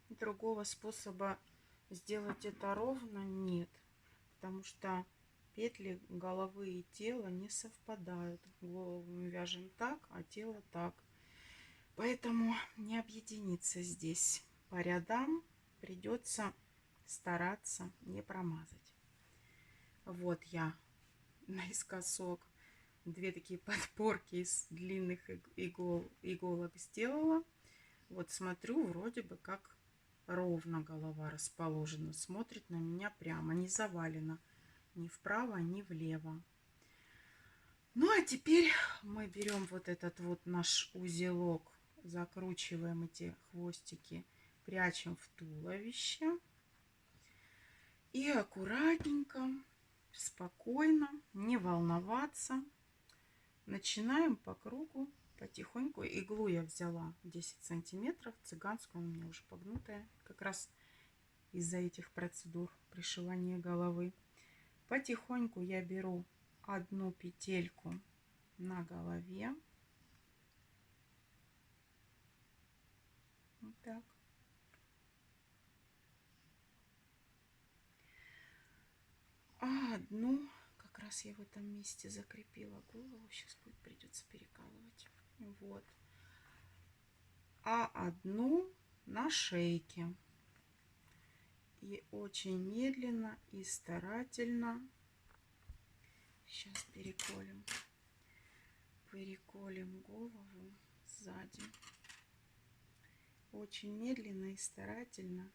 другого способа сделать это ровно нет, потому что петли головы и тела не совпадают. Голову мы вяжем так, а тело так. Поэтому не объединиться здесь по рядам, придется стараться не промазать. Вот я наискосок две такие подпорки из длинных иголок сделала. Вот смотрю, вроде бы как ровно голова расположена. Смотрит на меня прямо, не завалена ни вправо, ни влево. Ну, а теперь мы берем вот этот вот наш узелок, закручиваем эти хвостики, прячем в туловище. И аккуратненько, спокойно, не волноваться, начинаем по кругу потихоньку. Иглу я взяла 10 сантиметров, цыганскую, она у меня уже погнутая, как раз из-за этих процедур пришивания головы. Потихоньку я беру одну петельку на голове. Вот так. А одну, как раз я в этом месте закрепила голову, сейчас придется перекалывать. Вот. А одну на шейке. И очень медленно и старательно сейчас переколем голову сзади. Очень медленно и старательно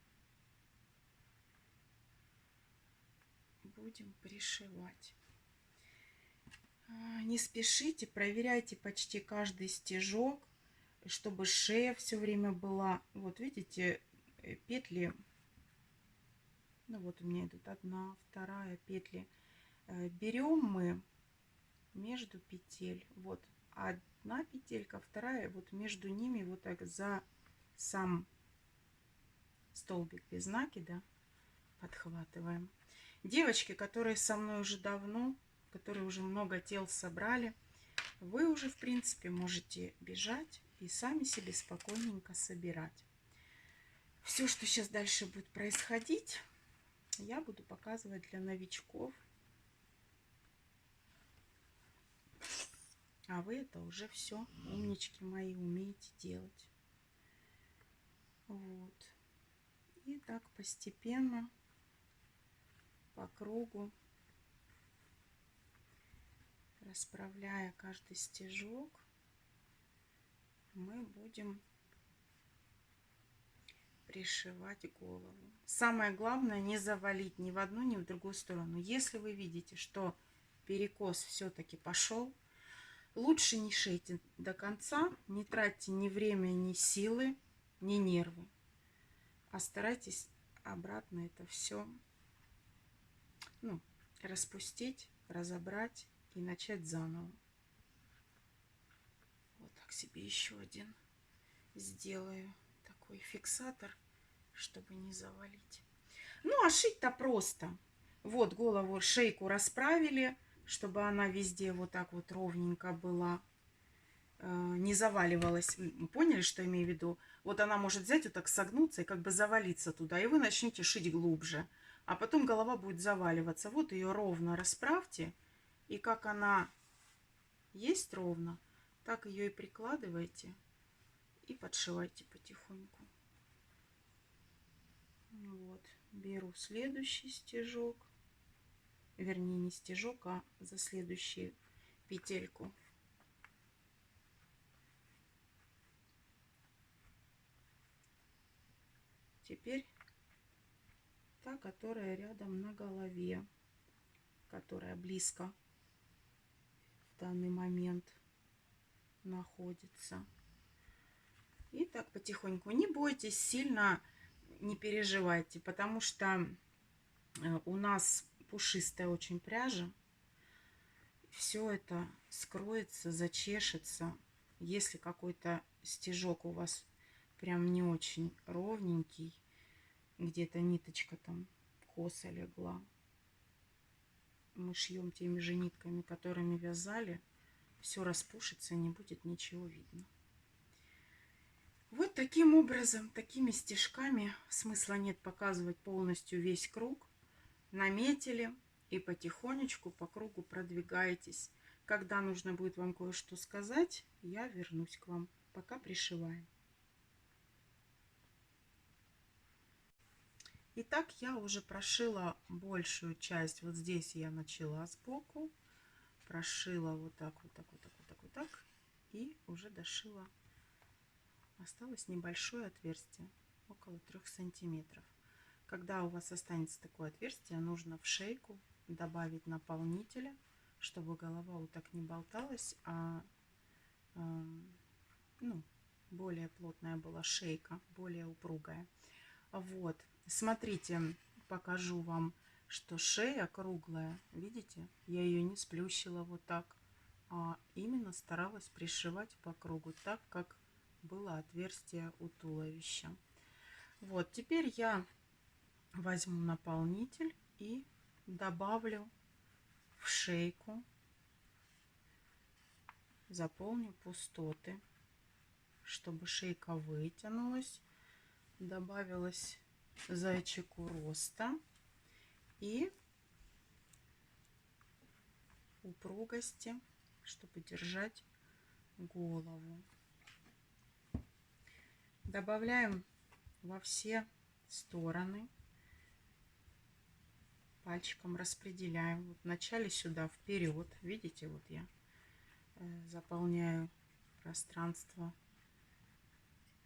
будем пришивать. Не спешите, проверяйте почти каждый стежок, чтобы шея все время была. Вот видите, петли, ну вот у меня идут одна, вторая петли. Берем мы между петель, вот одна петелька, вторая, вот между ними вот так за сам столбик без накида подхватываем. Девочки, которые со мной уже давно, которые уже много тел собрали, вы уже в принципе можете бежать и сами себе спокойненько собирать. Все, что сейчас дальше будет происходить, я буду показывать для новичков. А вы это уже все, умнички мои, умеете делать. Вот. И так постепенно по кругу, расправляя каждый стежок, мы будем пришивать голову. Самое главное не завалить ни в одну, ни в другую сторону. Если вы видите, что перекос все-таки пошел, лучше не шейте до конца, не тратьте ни время, ни силы, ни нервы, а старайтесь обратно это все распустить, разобрать и начать заново. Вот так себе еще один сделаю такой фиксатор, чтобы не завалить. Ну, а шить-то просто. Вот голову, шейку расправили, чтобы она везде вот так вот ровненько была, не заваливалась. Поняли, что я имею в виду? Вот она может взять вот так согнуться и как бы завалиться туда, и вы начнете шить глубже. А потом голова будет заваливаться. Вот ее ровно расправьте, и как она есть ровно, так ее и прикладывайте и подшивайте потихоньку. Вот, беру следующий стежок, вернее не стежок, а за следующую петельку. Теперь та, которая рядом на голове, которая близко в данный момент находится. И так потихоньку. Не бойтесь, сильно не переживайте, потому что у нас пушистая очень пряжа. Все это скроется, зачешется. Если какой-то стежок у вас прям не очень ровненький, где-то ниточка там косо легла, мы шьем теми же нитками, которыми вязали, все распушится, не будет ничего видно. Вот таким образом, такими стежками, смысла нет показывать полностью весь круг. Наметили и потихонечку по кругу продвигаетесь. Когда нужно будет вам кое-что сказать, я вернусь к вам. Пока пришиваем. Итак, я уже прошила большую часть. Вот здесь я начала сбоку, прошила вот так, вот так, вот так, вот так, вот так. И уже дошила. Осталось небольшое отверстие, около 3 сантиметров. Когда у вас останется такое отверстие, нужно в шейку добавить наполнителя, чтобы голова вот так не болталась, а ну, более плотная была шейка, более упругая. Вот, смотрите, покажу вам, что шея круглая, видите, я ее не сплющила вот так, а именно старалась пришивать по кругу, так как было отверстие у туловища. Вот, теперь я возьму наполнитель и добавлю в шейку, заполню пустоты, чтобы шейка вытянулась, добавилась зайчику роста и упругости, чтобы держать голову. Добавляем во все стороны, пальчиком распределяем. Вот вначале сюда вперед, видите, вот я заполняю пространство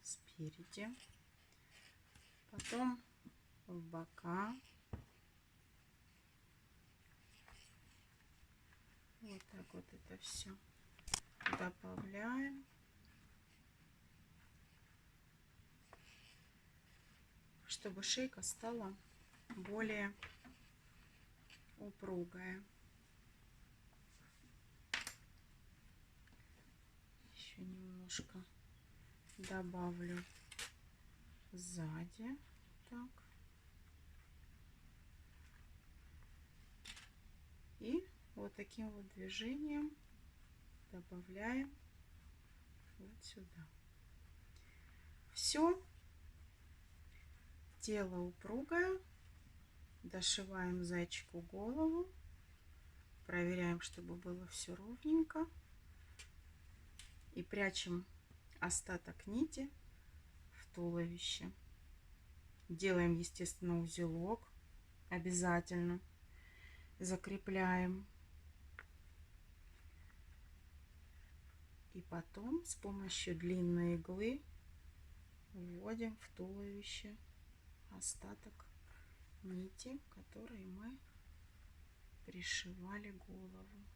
спереди, потом в бока. Вот так вот это все добавляем, чтобы шейка стала более упругая. Еще немножко добавлю сзади. Так. И вот таким вот движением добавляем вот сюда. Все. Тело упругое. Дошиваем зайчику голову. Проверяем, чтобы было все ровненько. И прячем остаток нити в туловище. Делаем, естественно, узелок. Обязательно. Закрепляем. И потом с помощью длинной иглы вводим в туловище остаток нити, которой мы пришивали голову.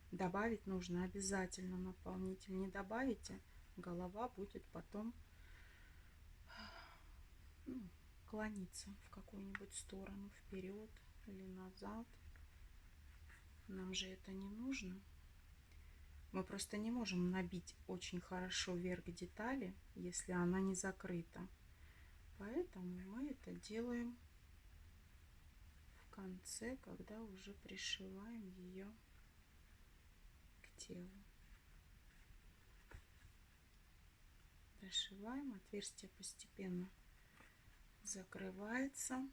Добавить нужно обязательно наполнитель. Не добавите, голова будет потом клониться в какую-нибудь сторону, вперед или назад. Нам же это не нужно. Мы просто не можем набить очень хорошо верх детали, если она не закрыта. Поэтому мы это делаем в конце, когда уже пришиваем ее к телу. Дошиваем, отверстие постепенно закрывается.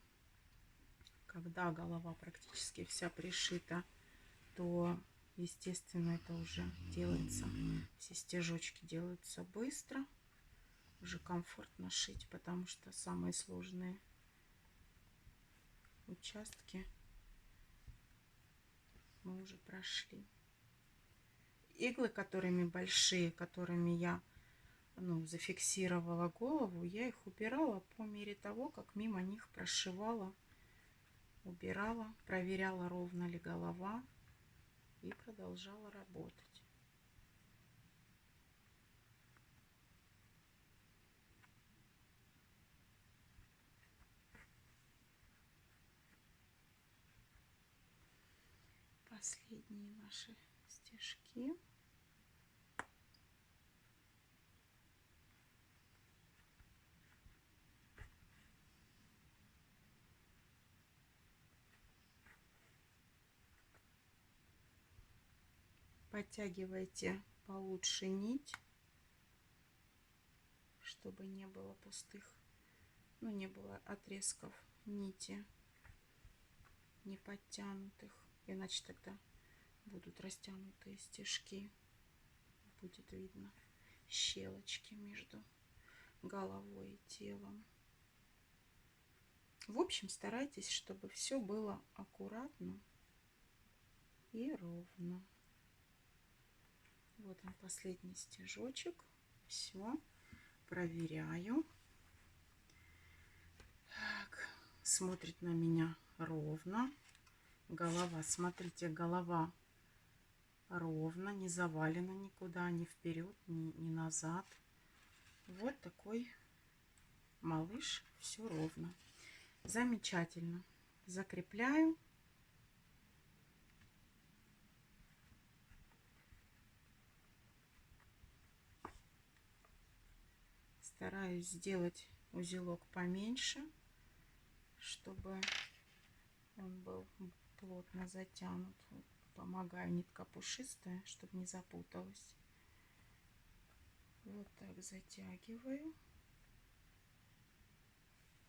Когда голова практически вся пришита, то, естественно, это уже делается, все стежочки делаются быстро, уже комфортно шить, потому что самые сложные участки мы уже прошли. Иглы, которыми большие, которыми я зафиксировала голову, я их убирала по мере того, как мимо них прошивала, убирала, проверяла, ровно ли голова, и продолжала работать. Последние наши стежки. Подтягивайте получше нить, чтобы не было пустых, не было отрезков нити не подтянутых, иначе тогда будут растянутые стежки, будет видно. щелочки между головой и телом. В общем, старайтесь, чтобы все было аккуратно и ровно. Вот он, последний стежочек. Все, проверяю. Так, смотрит на меня ровно. Голова, смотрите, голова ровно, не завалена никуда, ни вперед, ни назад. Вот такой малыш, все ровно. Замечательно. Закрепляю. Стараюсь сделать узелок поменьше, чтобы он был плотно затянут. Помогаю, нитка пушистая, чтобы не запуталась. Вот так затягиваю.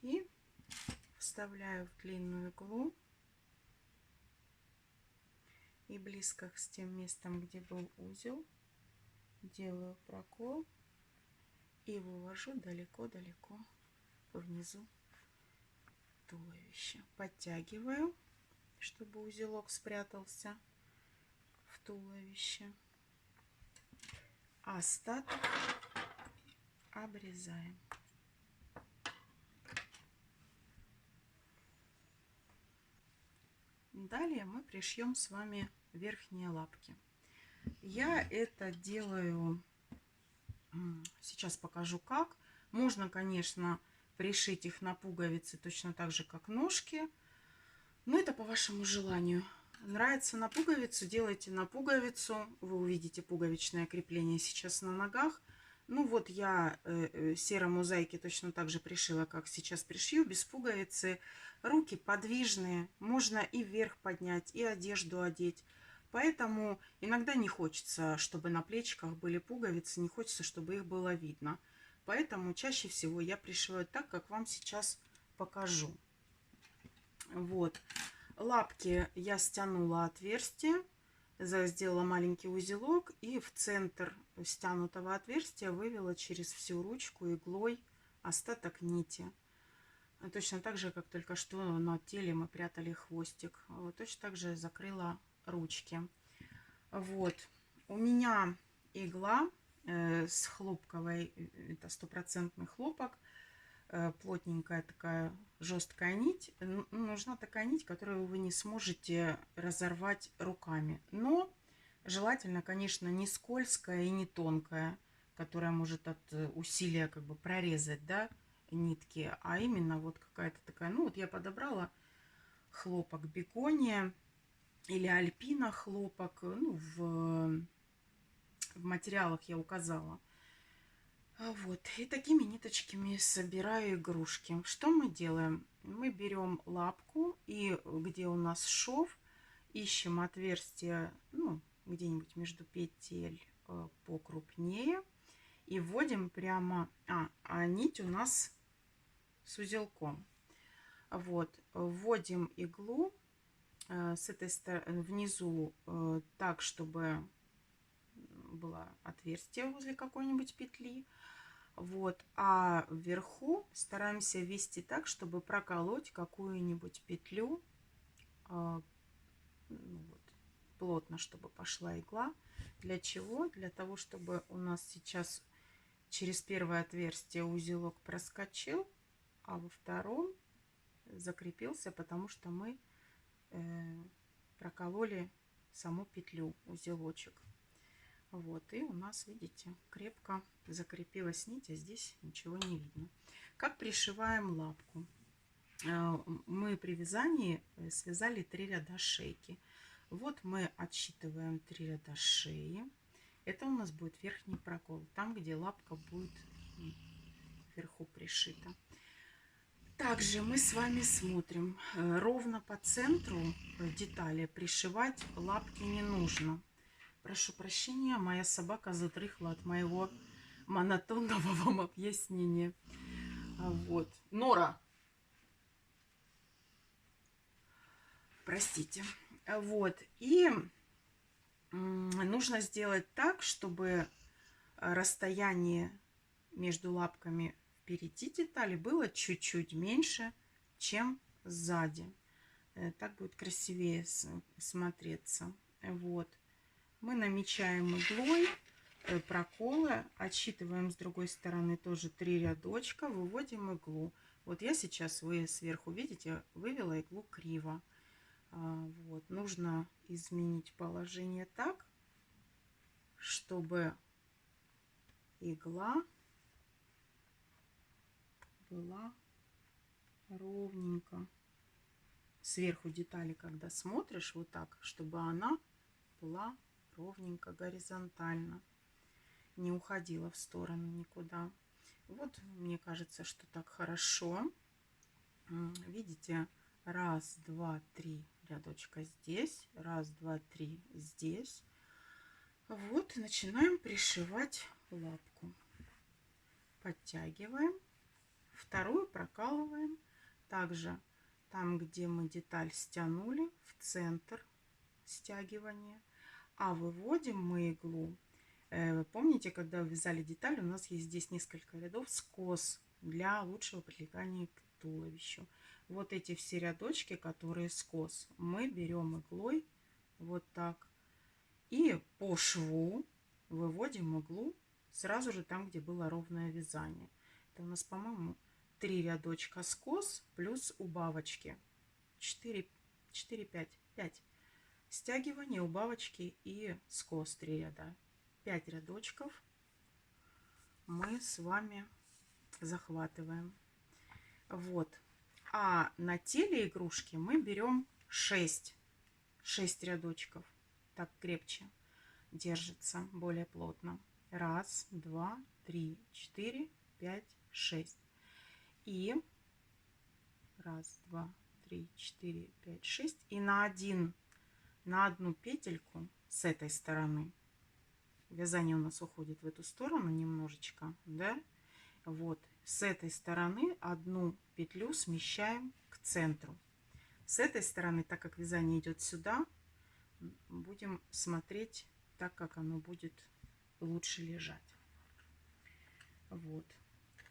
И вставляю в длинную иглу. И близко с тем местом, где был узел, делаю прокол. И вывожу далеко-далеко внизу туловища. Подтягиваю, чтобы узелок спрятался в туловище. А остаток обрезаем. Далее мы пришьем с вами верхние лапки. Я это делаю, сейчас покажу как. Можно, конечно, пришить их на пуговицы точно так же, как ножки. Но это по вашему желанию. Нравится на пуговицу, делайте на пуговицу. Вы увидите пуговичное крепление сейчас на ногах. Ну вот я серому зайке точно так же пришила, как сейчас пришью, без пуговицы. Руки подвижные, можно и вверх поднять, и одежду одеть. Поэтому иногда не хочется, чтобы на плечиках были пуговицы, не хочется, чтобы их было видно. Поэтому чаще всего я пришиваю так, как вам сейчас покажу. Вот. Лапки я стянула отверстие, сделала маленький узелок и в центр стянутого отверстия вывела через всю ручку иглой остаток нити. Точно так же, как только что на теле мы прятали хвостик. Точно так же закрыла ручки. Вот. У меня игла с хлопковой, это 100% хлопок. Плотненькая такая жесткая нить. Нужна такая нить, которую вы не сможете разорвать руками. Но желательно, конечно, не скользкая и не тонкая, которая может от усилия как бы прорезать, да, нитки, а именно вот какая-то такая. Ну вот я подобрала хлопок бекония или альпина хлопок. Ну, в материалах я указала. Вот, и такими ниточками собираю игрушки. Что мы делаем? Мы берем лапку, и где у нас шов, ищем отверстие, ну, где-нибудь между петель покрупнее, и вводим прямо, а нить у нас с узелком. Вот, вводим иглу с этой стороны внизу так, чтобы было отверстие возле какой-нибудь петли. Вот, а вверху стараемся ввести так, чтобы проколоть какую-нибудь петлю, ну, вот, плотно, чтобы пошла игла. Для чего? Для того, чтобы у нас сейчас через первое отверстие узелок проскочил, а во втором закрепился, потому что мы прокололи саму петлю, узелочек. Вот, и у нас, видите, крепко закрепилась нить, а здесь ничего не видно. Как пришиваем лапку? Мы при вязании связали 3 ряда шейки. Вот мы отсчитываем 3 ряда шеи. Это у нас будет верхний прокол, там, где лапка будет вверху пришита. Также мы с вами смотрим, ровно по центру детали пришивать лапки не нужно. Прошу прощения, моя собака задрыхла от моего монотонного вам объяснения. Вот. Нора! Простите. Вот. И нужно сделать так, чтобы расстояние между лапками впереди детали было чуть-чуть меньше, чем сзади. Так будет красивее смотреться. Вот. Мы намечаем иглой проколы, отсчитываем с другой стороны тоже 3 рядочка, выводим иглу. Вот я сейчас, вы сверху видите, вывела иглу криво. Вот. Нужно изменить положение так, чтобы игла была ровненько. Сверху детали, когда смотришь, вот так, чтобы она была ровненько, горизонтально, не уходила в сторону никуда. Вот, мне кажется, что так хорошо. Видите, раз, два, три рядочка здесь, раз, два, три здесь. Вот, и начинаем пришивать лапку. Подтягиваем, вторую прокалываем. Также там, где мы деталь стянули, в центр стягивания. А выводим мы иглу. Вы помните, когда вязали деталь, у нас есть здесь несколько рядов скос для лучшего прилегания к туловищу. Вот эти все рядочки, которые скос, мы берем иглой вот так. И по шву выводим иглу сразу же там, где было ровное вязание. Это у нас, по-моему, 3 рядочка скос плюс убавочки. 4, 5 стягивания, убавочки и скос 3 ряда. 5 рядочков мы с вами захватываем. Вот. А на теле игрушки мы берем 6 рядочков. Так крепче держится, более плотно. Раз, два, три, 4, 5, 6. И раз, два, три, 4, 5, 6. И на одну петельку с этой стороны. Вязание у нас уходит в эту сторону немножечко, да? Вот, с этой стороны одну петлю смещаем к центру. С этой стороны, так как вязание идет сюда, будем смотреть так, как оно будет лучше лежать. Вот.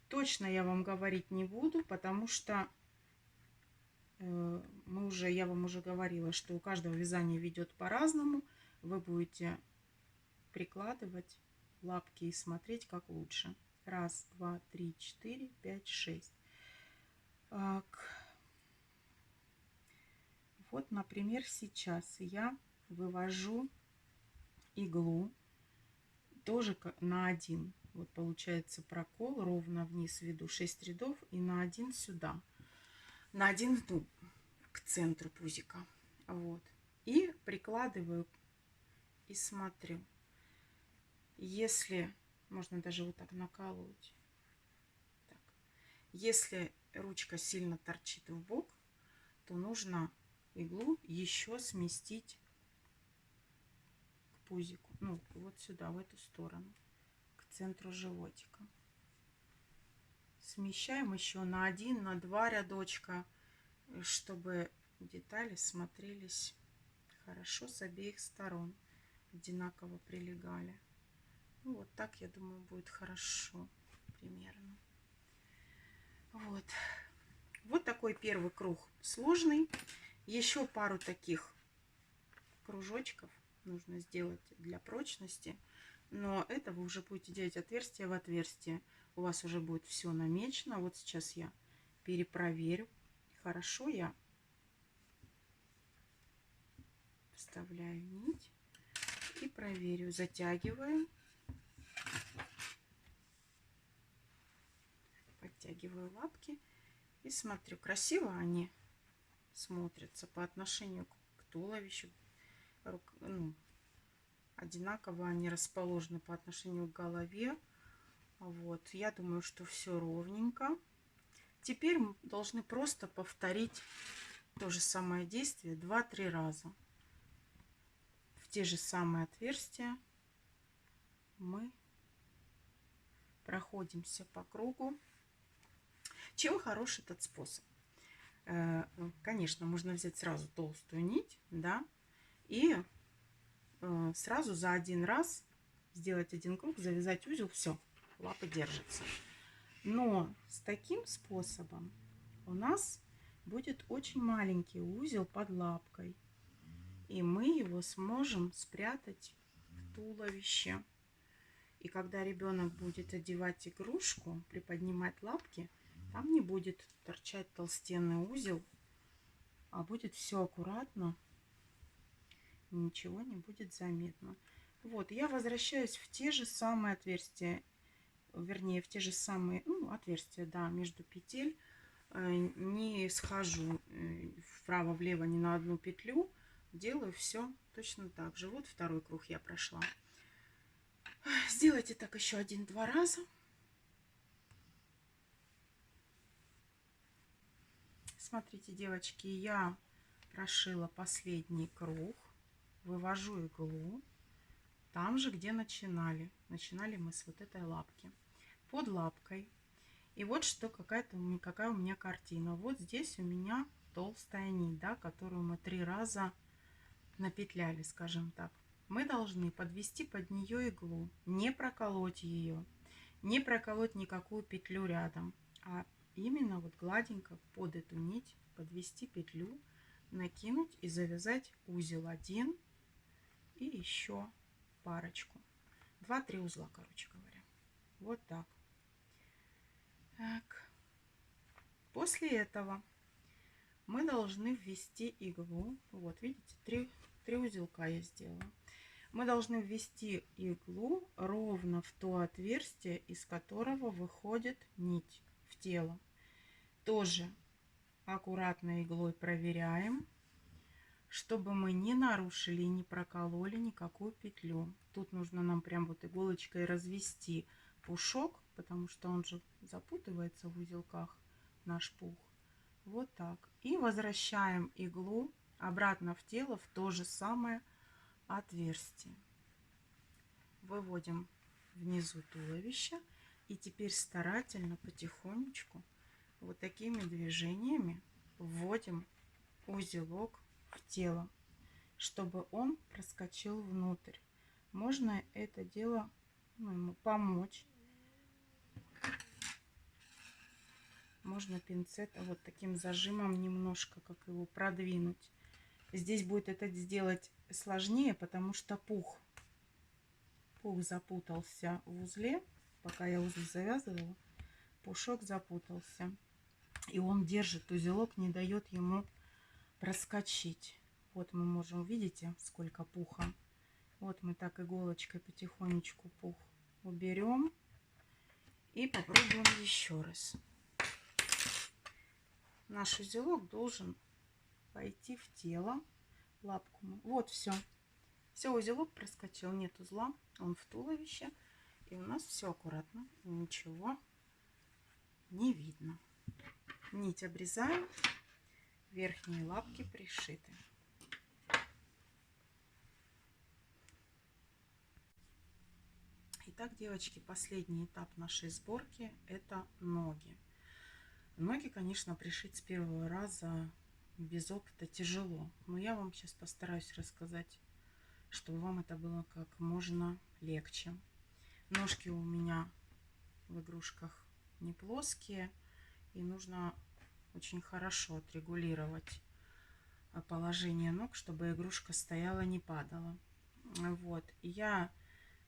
Точно я вам говорить не буду, потому что я вам уже говорила, что у каждого вязание ведет по-разному. Вы будете прикладывать лапки и смотреть, как лучше. Раз, два, три, 4, 5, 6. Так. Вот, например, сейчас я вывожу иглу тоже на один. Вот получается прокол, ровно вниз веду 6 рядов и на один сюда. На один, ну, к центру пузика. Вот. И прикладываю и смотрю. Если, можно даже вот так накалывать. Так. Если ручка сильно торчит в бок, то нужно иглу еще сместить к пузику. Ну, вот сюда, в эту сторону, к центру животика. Смещаем еще на 1, на 2 рядочка, чтобы детали смотрелись хорошо с обеих сторон, одинаково прилегали. Ну, вот так, я думаю, будет хорошо примерно. Вот. Вот такой первый круг сложный. Еще пару таких кружочков нужно сделать для прочности. Но это вы уже будете делать отверстие в отверстие. У вас уже будет все намечено. Вот сейчас я перепроверю. Хорошо, я вставляю нить и проверю. Затягиваю. Подтягиваю лапки и смотрю, красиво они смотрятся по отношению к туловищу. Ну, одинаково они расположены по отношению к голове. Вот, я думаю, что все ровненько. Теперь мы должны просто повторить то же самое действие 2-3 раза. В те же самые отверстия мы проходимся по кругу. Чем хорош этот способ? Конечно, можно взять сразу толстую нить, да, и сразу за один раз сделать один круг, завязать узел, все, лапа держится. Но с таким способом у нас будет очень маленький узел под лапкой. И мы его сможем спрятать в туловище. И когда ребенок будет одевать игрушку, приподнимать лапки, там не будет торчать толстенный узел, а будет все аккуратно, ничего не будет заметно. Вот, я возвращаюсь в те же самые отверстия, вернее, в те же самые, ну, отверстия, да, между петель. Не схожу вправо-влево ни на одну петлю. Делаю все точно так же. Вот второй круг я прошла. Сделайте так еще 1-2 раза. Смотрите, девочки, я прошила последний круг. Вывожу иглу там же, где начинали. Начинали мы с вот этой лапки. Под лапкой. И вот что какая у меня картина. Вот здесь у меня толстая нить, да, которую мы 3 раза напетляли, скажем так. Мы должны подвести под нее иглу, не проколоть ее, не проколоть никакую петлю рядом, а именно вот гладенько под эту нить подвести петлю, накинуть и завязать узел 1 и еще парочку. 2-3 узла, короче говоря. Вот так. Так. После этого мы должны ввести иглу. Вот, видите, 3 узелка я сделала. Мы должны ввести иглу ровно в то отверстие, из которого выходит нить в тело. Тоже аккуратно иглой проверяем, чтобы мы не нарушили и не прокололи никакую петлю. Тут нужно нам прям вот иголочкой развести пушок, потому что он же запутывается в узелках, наш пух. Вот так. И возвращаем иглу обратно в тело, в то же самое отверстие. Выводим внизу туловища. И теперь старательно, потихонечку, вот такими движениями вводим узелок в тело, чтобы он проскочил внутрь. Можно это дело, ну, ему помочь. Можно пинцетом вот таким зажимом немножко, как его продвинуть. Здесь будет это сделать сложнее, потому что пух запутался в узле. Пока я узел завязывала, пушок запутался. И он держит узелок, не дает ему проскочить. Вот мы можем, видите, сколько пуха. Вот мы так иголочкой потихонечку пух уберем. И попробуем еще раз. Наш узелок должен пойти в тело. Лапку мы. Вот, все. Все, узелок проскочил, нет узла, он в туловище. И у нас все аккуратно, ничего не видно. Нить обрезаем, верхние лапки пришиты. Итак, девочки, последний этап нашей сборки – это ноги. Ноги, конечно, пришить с первого раза без опыта тяжело, но я вам сейчас постараюсь рассказать, чтобы вам это было как можно легче. Ножки у меня в игрушках не плоские, и нужно очень хорошо отрегулировать положение ног, чтобы игрушка стояла, не падала. Вот, и я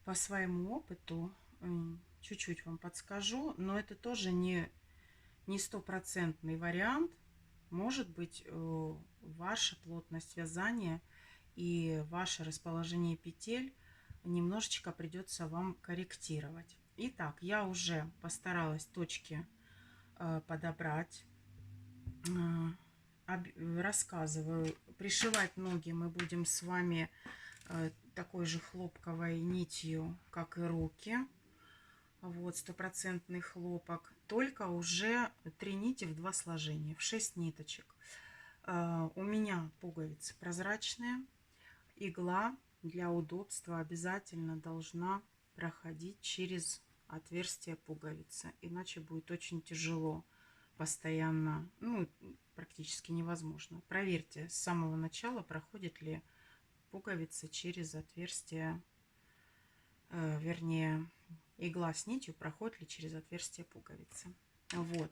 по своему опыту чуть-чуть вам подскажу, но это тоже не стопроцентный вариант. Может быть, ваша плотность вязания и ваше расположение петель немножечко придется вам корректировать. Итак, я уже постаралась точки подобрать. Рассказываю. Пришивать ноги мы будем с вами такой же хлопковой нитью, как и руки. Вот, стопроцентный хлопок. Только уже 3 нити в 2 сложения, в 6 ниточек. У меня пуговицы прозрачные. Игла для удобства обязательно должна проходить через отверстие пуговицы. Иначе будет очень тяжело постоянно, ну, практически невозможно. Проверьте с самого начала, проходит ли пуговица через отверстие вернее, игла с нитью проходит ли через отверстие пуговицы. Вот.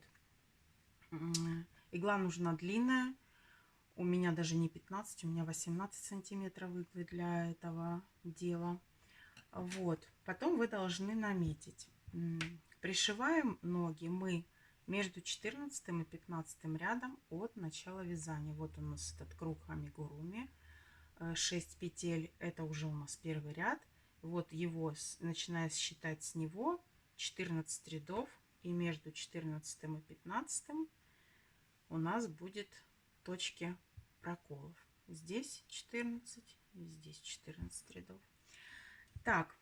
Игла нужна длинная. У меня даже не 15, у меня 18 сантиметров иглы для этого дела. Вот. Потом вы должны наметить. Пришиваем ноги мы между 14 и 15 рядом от начала вязания. Вот у нас этот круг амигуруми. 6 петель. Это уже у нас первый ряд. Вот его, начиная считать с него, 14 рядов. И между 14 и 15 у нас будет точки проколов. Здесь 14 и здесь 14 рядов. Так,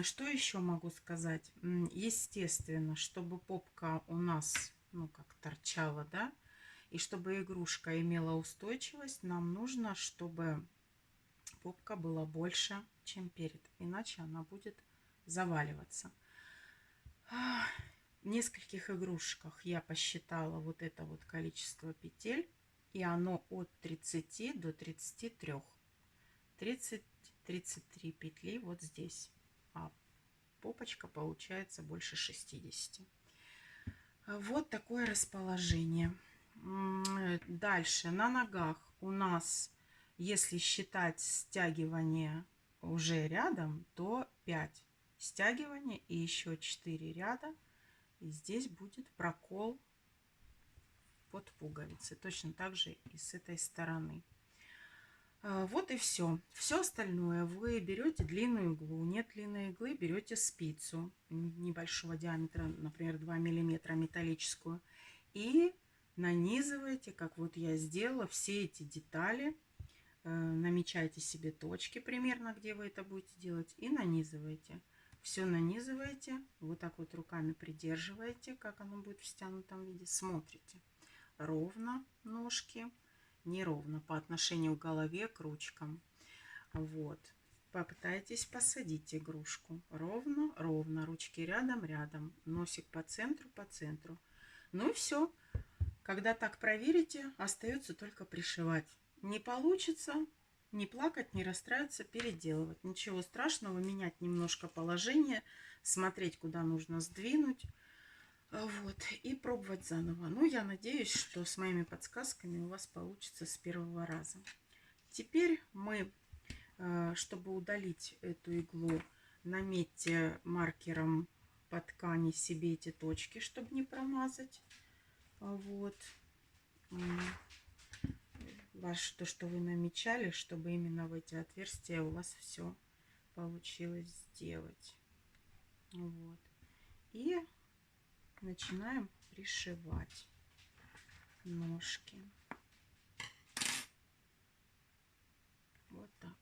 что еще могу сказать? Естественно, чтобы попка у нас, ну, как торчала, да, и чтобы игрушка имела устойчивость, нам нужно, чтобы попка была больше, чем перед, иначе она будет заваливаться. В нескольких игрушках я посчитала вот это вот количество петель, и оно от 30 до 33. 30-33 петли вот здесь, а попочка получается больше 60. Вот такое расположение. Дальше на ногах у нас, если считать стягивание уже рядом, то 5 стягивания и еще 4 ряда. И здесь будет прокол под пуговицы. Точно так же и с этой стороны. Вот и все. Все остальное вы берете длинную иглу. Нет длинной иглы, берете спицу небольшого диаметра, например, 2 миллиметра металлическую. И нанизываете, как вот я сделала, все эти детали. Намечайте себе точки примерно, где вы это будете делать. И нанизываете. Все нанизываете, вот так вот руками придерживаете, как оно будет в стянутом виде, смотрите. Ровно ножки, неровно по отношению к голове, к ручкам. Вот. Попытайтесь посадить игрушку. Ровно, ровно. Ручки рядом, рядом. Носик по центру, по центру. Ну и все. Когда так проверите, остается только пришивать. Не получится, не плакать, не расстраиваться, переделывать. Ничего страшного, менять немножко положение, смотреть, куда нужно сдвинуть. Вот, и пробовать заново. Ну, я надеюсь, что с моими подсказками у вас получится с первого раза. Теперь мы, чтобы удалить эту иглу, наметьте маркером по ткани себе эти точки, чтобы не промазать. Вот. То, что вы намечали, чтобы именно в эти отверстия у вас все получилось сделать. Вот. И начинаем пришивать ножки. Вот так.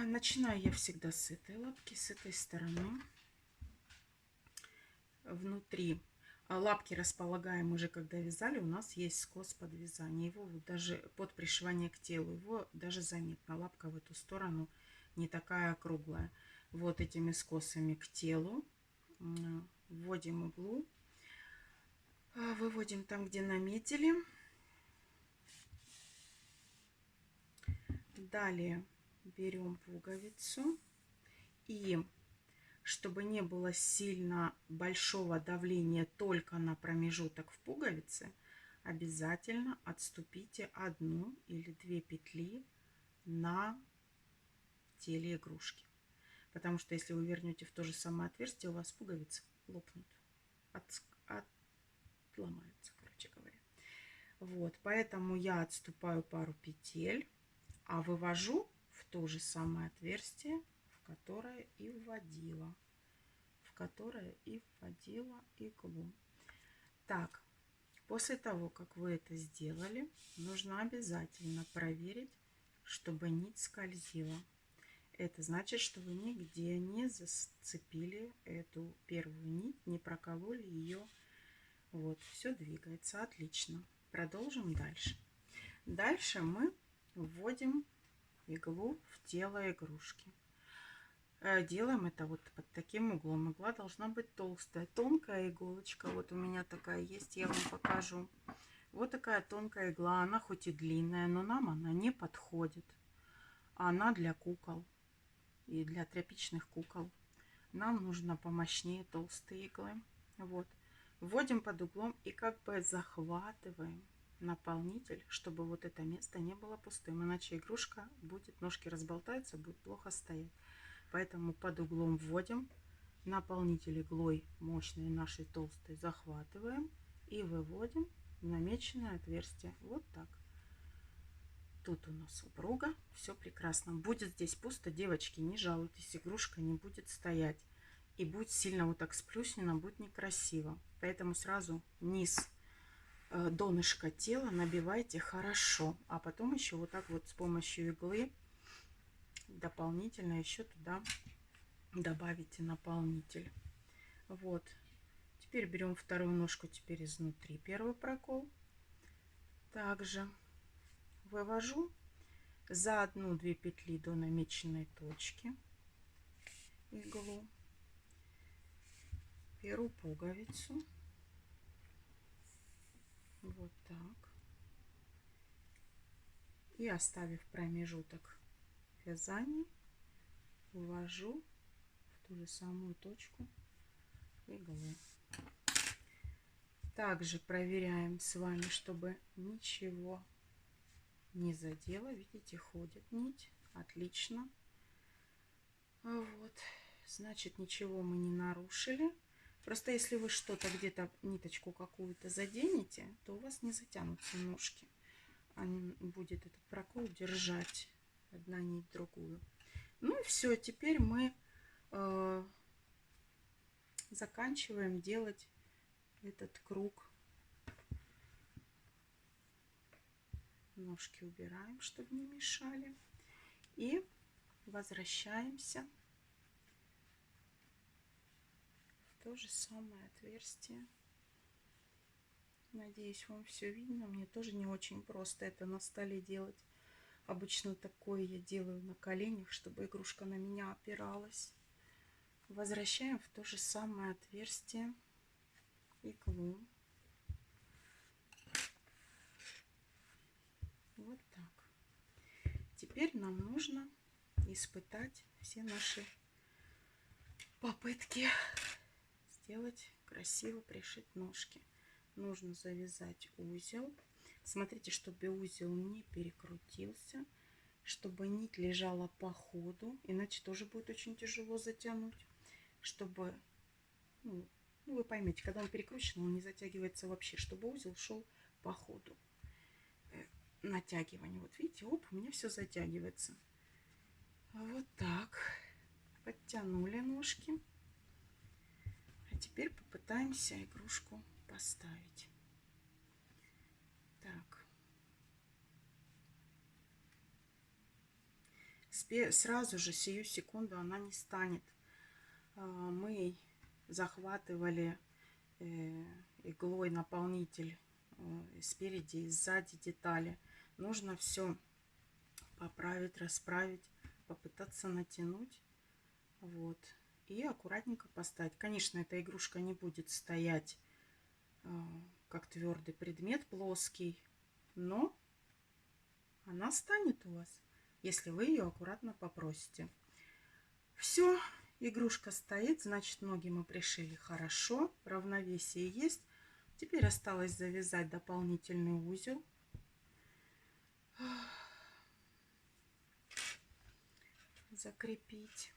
Начинаю я всегда с этой лапки, с этой стороны. Внутри лапки располагаем уже, когда вязали, у нас есть скос под вязание. Его вот даже под пришивание к телу, его даже заметно. Лапка в эту сторону не такая круглая. Вот этими скосами к телу вводим иглу. Выводим там, где наметили. Далее берем пуговицу и, чтобы не было сильно большого давления только на промежуток в пуговице, обязательно отступите 1 или 2 петли на теле игрушки. Потому что если вы вернете в то же самое отверстие, у вас пуговицы лопнут, отломаются, короче говоря. Вот, поэтому я отступаю пару петель, а вывожу в то же самое отверстие, в которое и вводила. Иглу. Так, после того, как вы это сделали, нужно обязательно проверить, чтобы нить скользила. Это значит, что вы нигде не зацепили эту первую нить, не прокололи ее. Вот, все двигается, отлично. Продолжим дальше. Дальше мы вводим иглу в тело игрушки. Делаем это вот под таким углом. Игла должна быть толстая. Тонкая иголочка, вот у меня такая есть, я вам покажу. Вот такая тонкая игла, она хоть и длинная, но нам она не подходит. Она для кукол. и для тряпичных кукол. Нам нужно помощнее толстые иглы. Вот. Вводим под углом и как бы захватываем наполнитель, чтобы вот это место не было пустым, иначе игрушка будет, ножки разболтаются, будет плохо стоять. Поэтому под углом вводим наполнитель иглой мощной нашей толстой, захватываем и выводим в намеченное отверстие. Вот так. Тут у нас упруго, все прекрасно. Будет здесь пусто, девочки, не жалуйтесь, игрушка не будет стоять. И будет сильно вот так сплюснено, будет некрасиво. Поэтому сразу низ донышка тела набивайте хорошо. А потом еще вот так вот с помощью иглы дополнительно еще туда добавите наполнитель. Вот. Теперь берем вторую ножку, теперь изнутри первый прокол. Также вывожу за 1-2 петли до намеченной точки иглу, беру пуговицу, вот так, и оставив промежуток вязания, ввожу в ту же самую точку иглы. Также проверяем с вами, чтобы ничего не задело. Видите, ходит нить. Отлично. Вот. Значит, ничего мы не нарушили. Просто если вы что-то где-то, ниточку какую-то заденете, то у вас не затянутся ножки. Будет этот прокол держать одна нить другую. Ну и все. Теперь мы заканчиваем делать этот круг. Ножки убираем, чтобы не мешали. И возвращаемся в то же самое отверстие. Надеюсь, вам все видно. Мне тоже не очень просто это на столе делать. Обычно такое я делаю на коленях, чтобы игрушка на меня опиралась. Возвращаем в то же самое отверстие иглу. Вот так. Теперь нам нужно испытать все наши попытки сделать красиво, пришить ножки. Нужно завязать узел. Смотрите, чтобы узел не перекрутился, чтобы нить лежала по ходу, иначе тоже будет очень тяжело затянуть. Чтобы, ну, вы поймете, когда он перекручен, он не затягивается вообще, чтобы узел шел по ходу натягивания. Вот видите, оп, у меня все затягивается. Вот так. Подтянули ножки. А теперь попытаемся игрушку поставить. Так. Сразу же, сию секунду, она не станет. Мы захватывали иглой наполнитель спереди и сзади детали. Нужно все поправить, расправить, попытаться натянуть. Вот. И аккуратненько поставить. Конечно, эта игрушка не будет стоять как твердый предмет, плоский, но она станет у вас, если вы ее аккуратно попросите. Все, игрушка стоит, значит, ноги мы пришили хорошо, равновесие есть. Теперь осталось завязать дополнительный узел. Закрепить.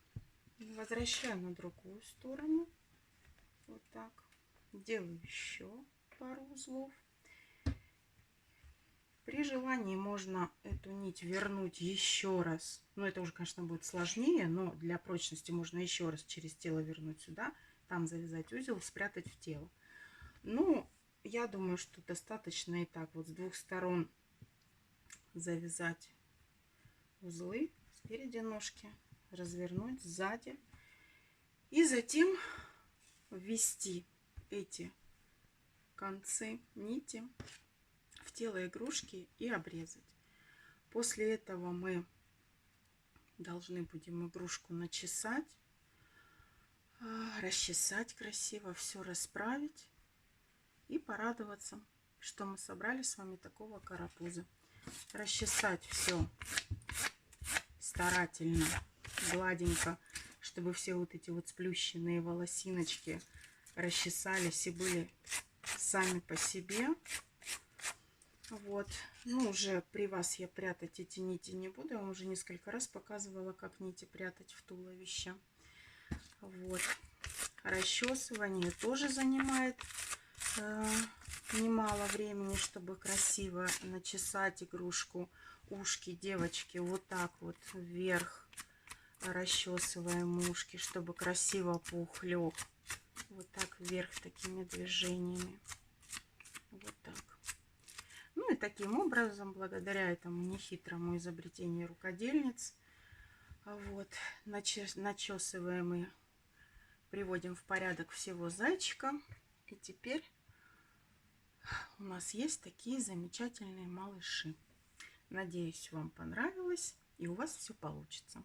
Возвращаю на другую сторону. Вот так. Делаю еще пару узлов. При желании можно эту нить вернуть еще раз. Но это уже, конечно, будет сложнее, но для прочности можно еще раз через тело вернуть сюда. Там завязать узел, спрятать в тело. Ну, я думаю, что достаточно и так вот с двух сторон завязать узлы. Спереди ножки, развернуть сзади. И затем ввести эти концы нити в тело игрушки и обрезать. После этого мы должны будем игрушку начесать, расчесать красиво, все расправить и порадоваться, что мы собрали с вами такого карапуза. Расчесать все старательно гладенько, чтобы все вот эти вот сплющенные волосиночки расчесались и были сами по себе. Вот. Ну, уже при вас я прятать эти нити не буду. Я вам уже несколько раз показывала, как нити прятать в туловище. Вот. Расчесывание тоже занимает немало времени, чтобы красиво начесать игрушку. Ушки девочки вот так вот вверх расчесываем ушки, чтобы красиво пух лег. Вот так вверх такими движениями. Вот так. Ну и таким образом, благодаря этому нехитрому изобретению рукодельниц, вот, начесываем и приводим в порядок всего зайчика. И теперь у нас есть такие замечательные малыши. Надеюсь, вам понравилось и у вас все получится.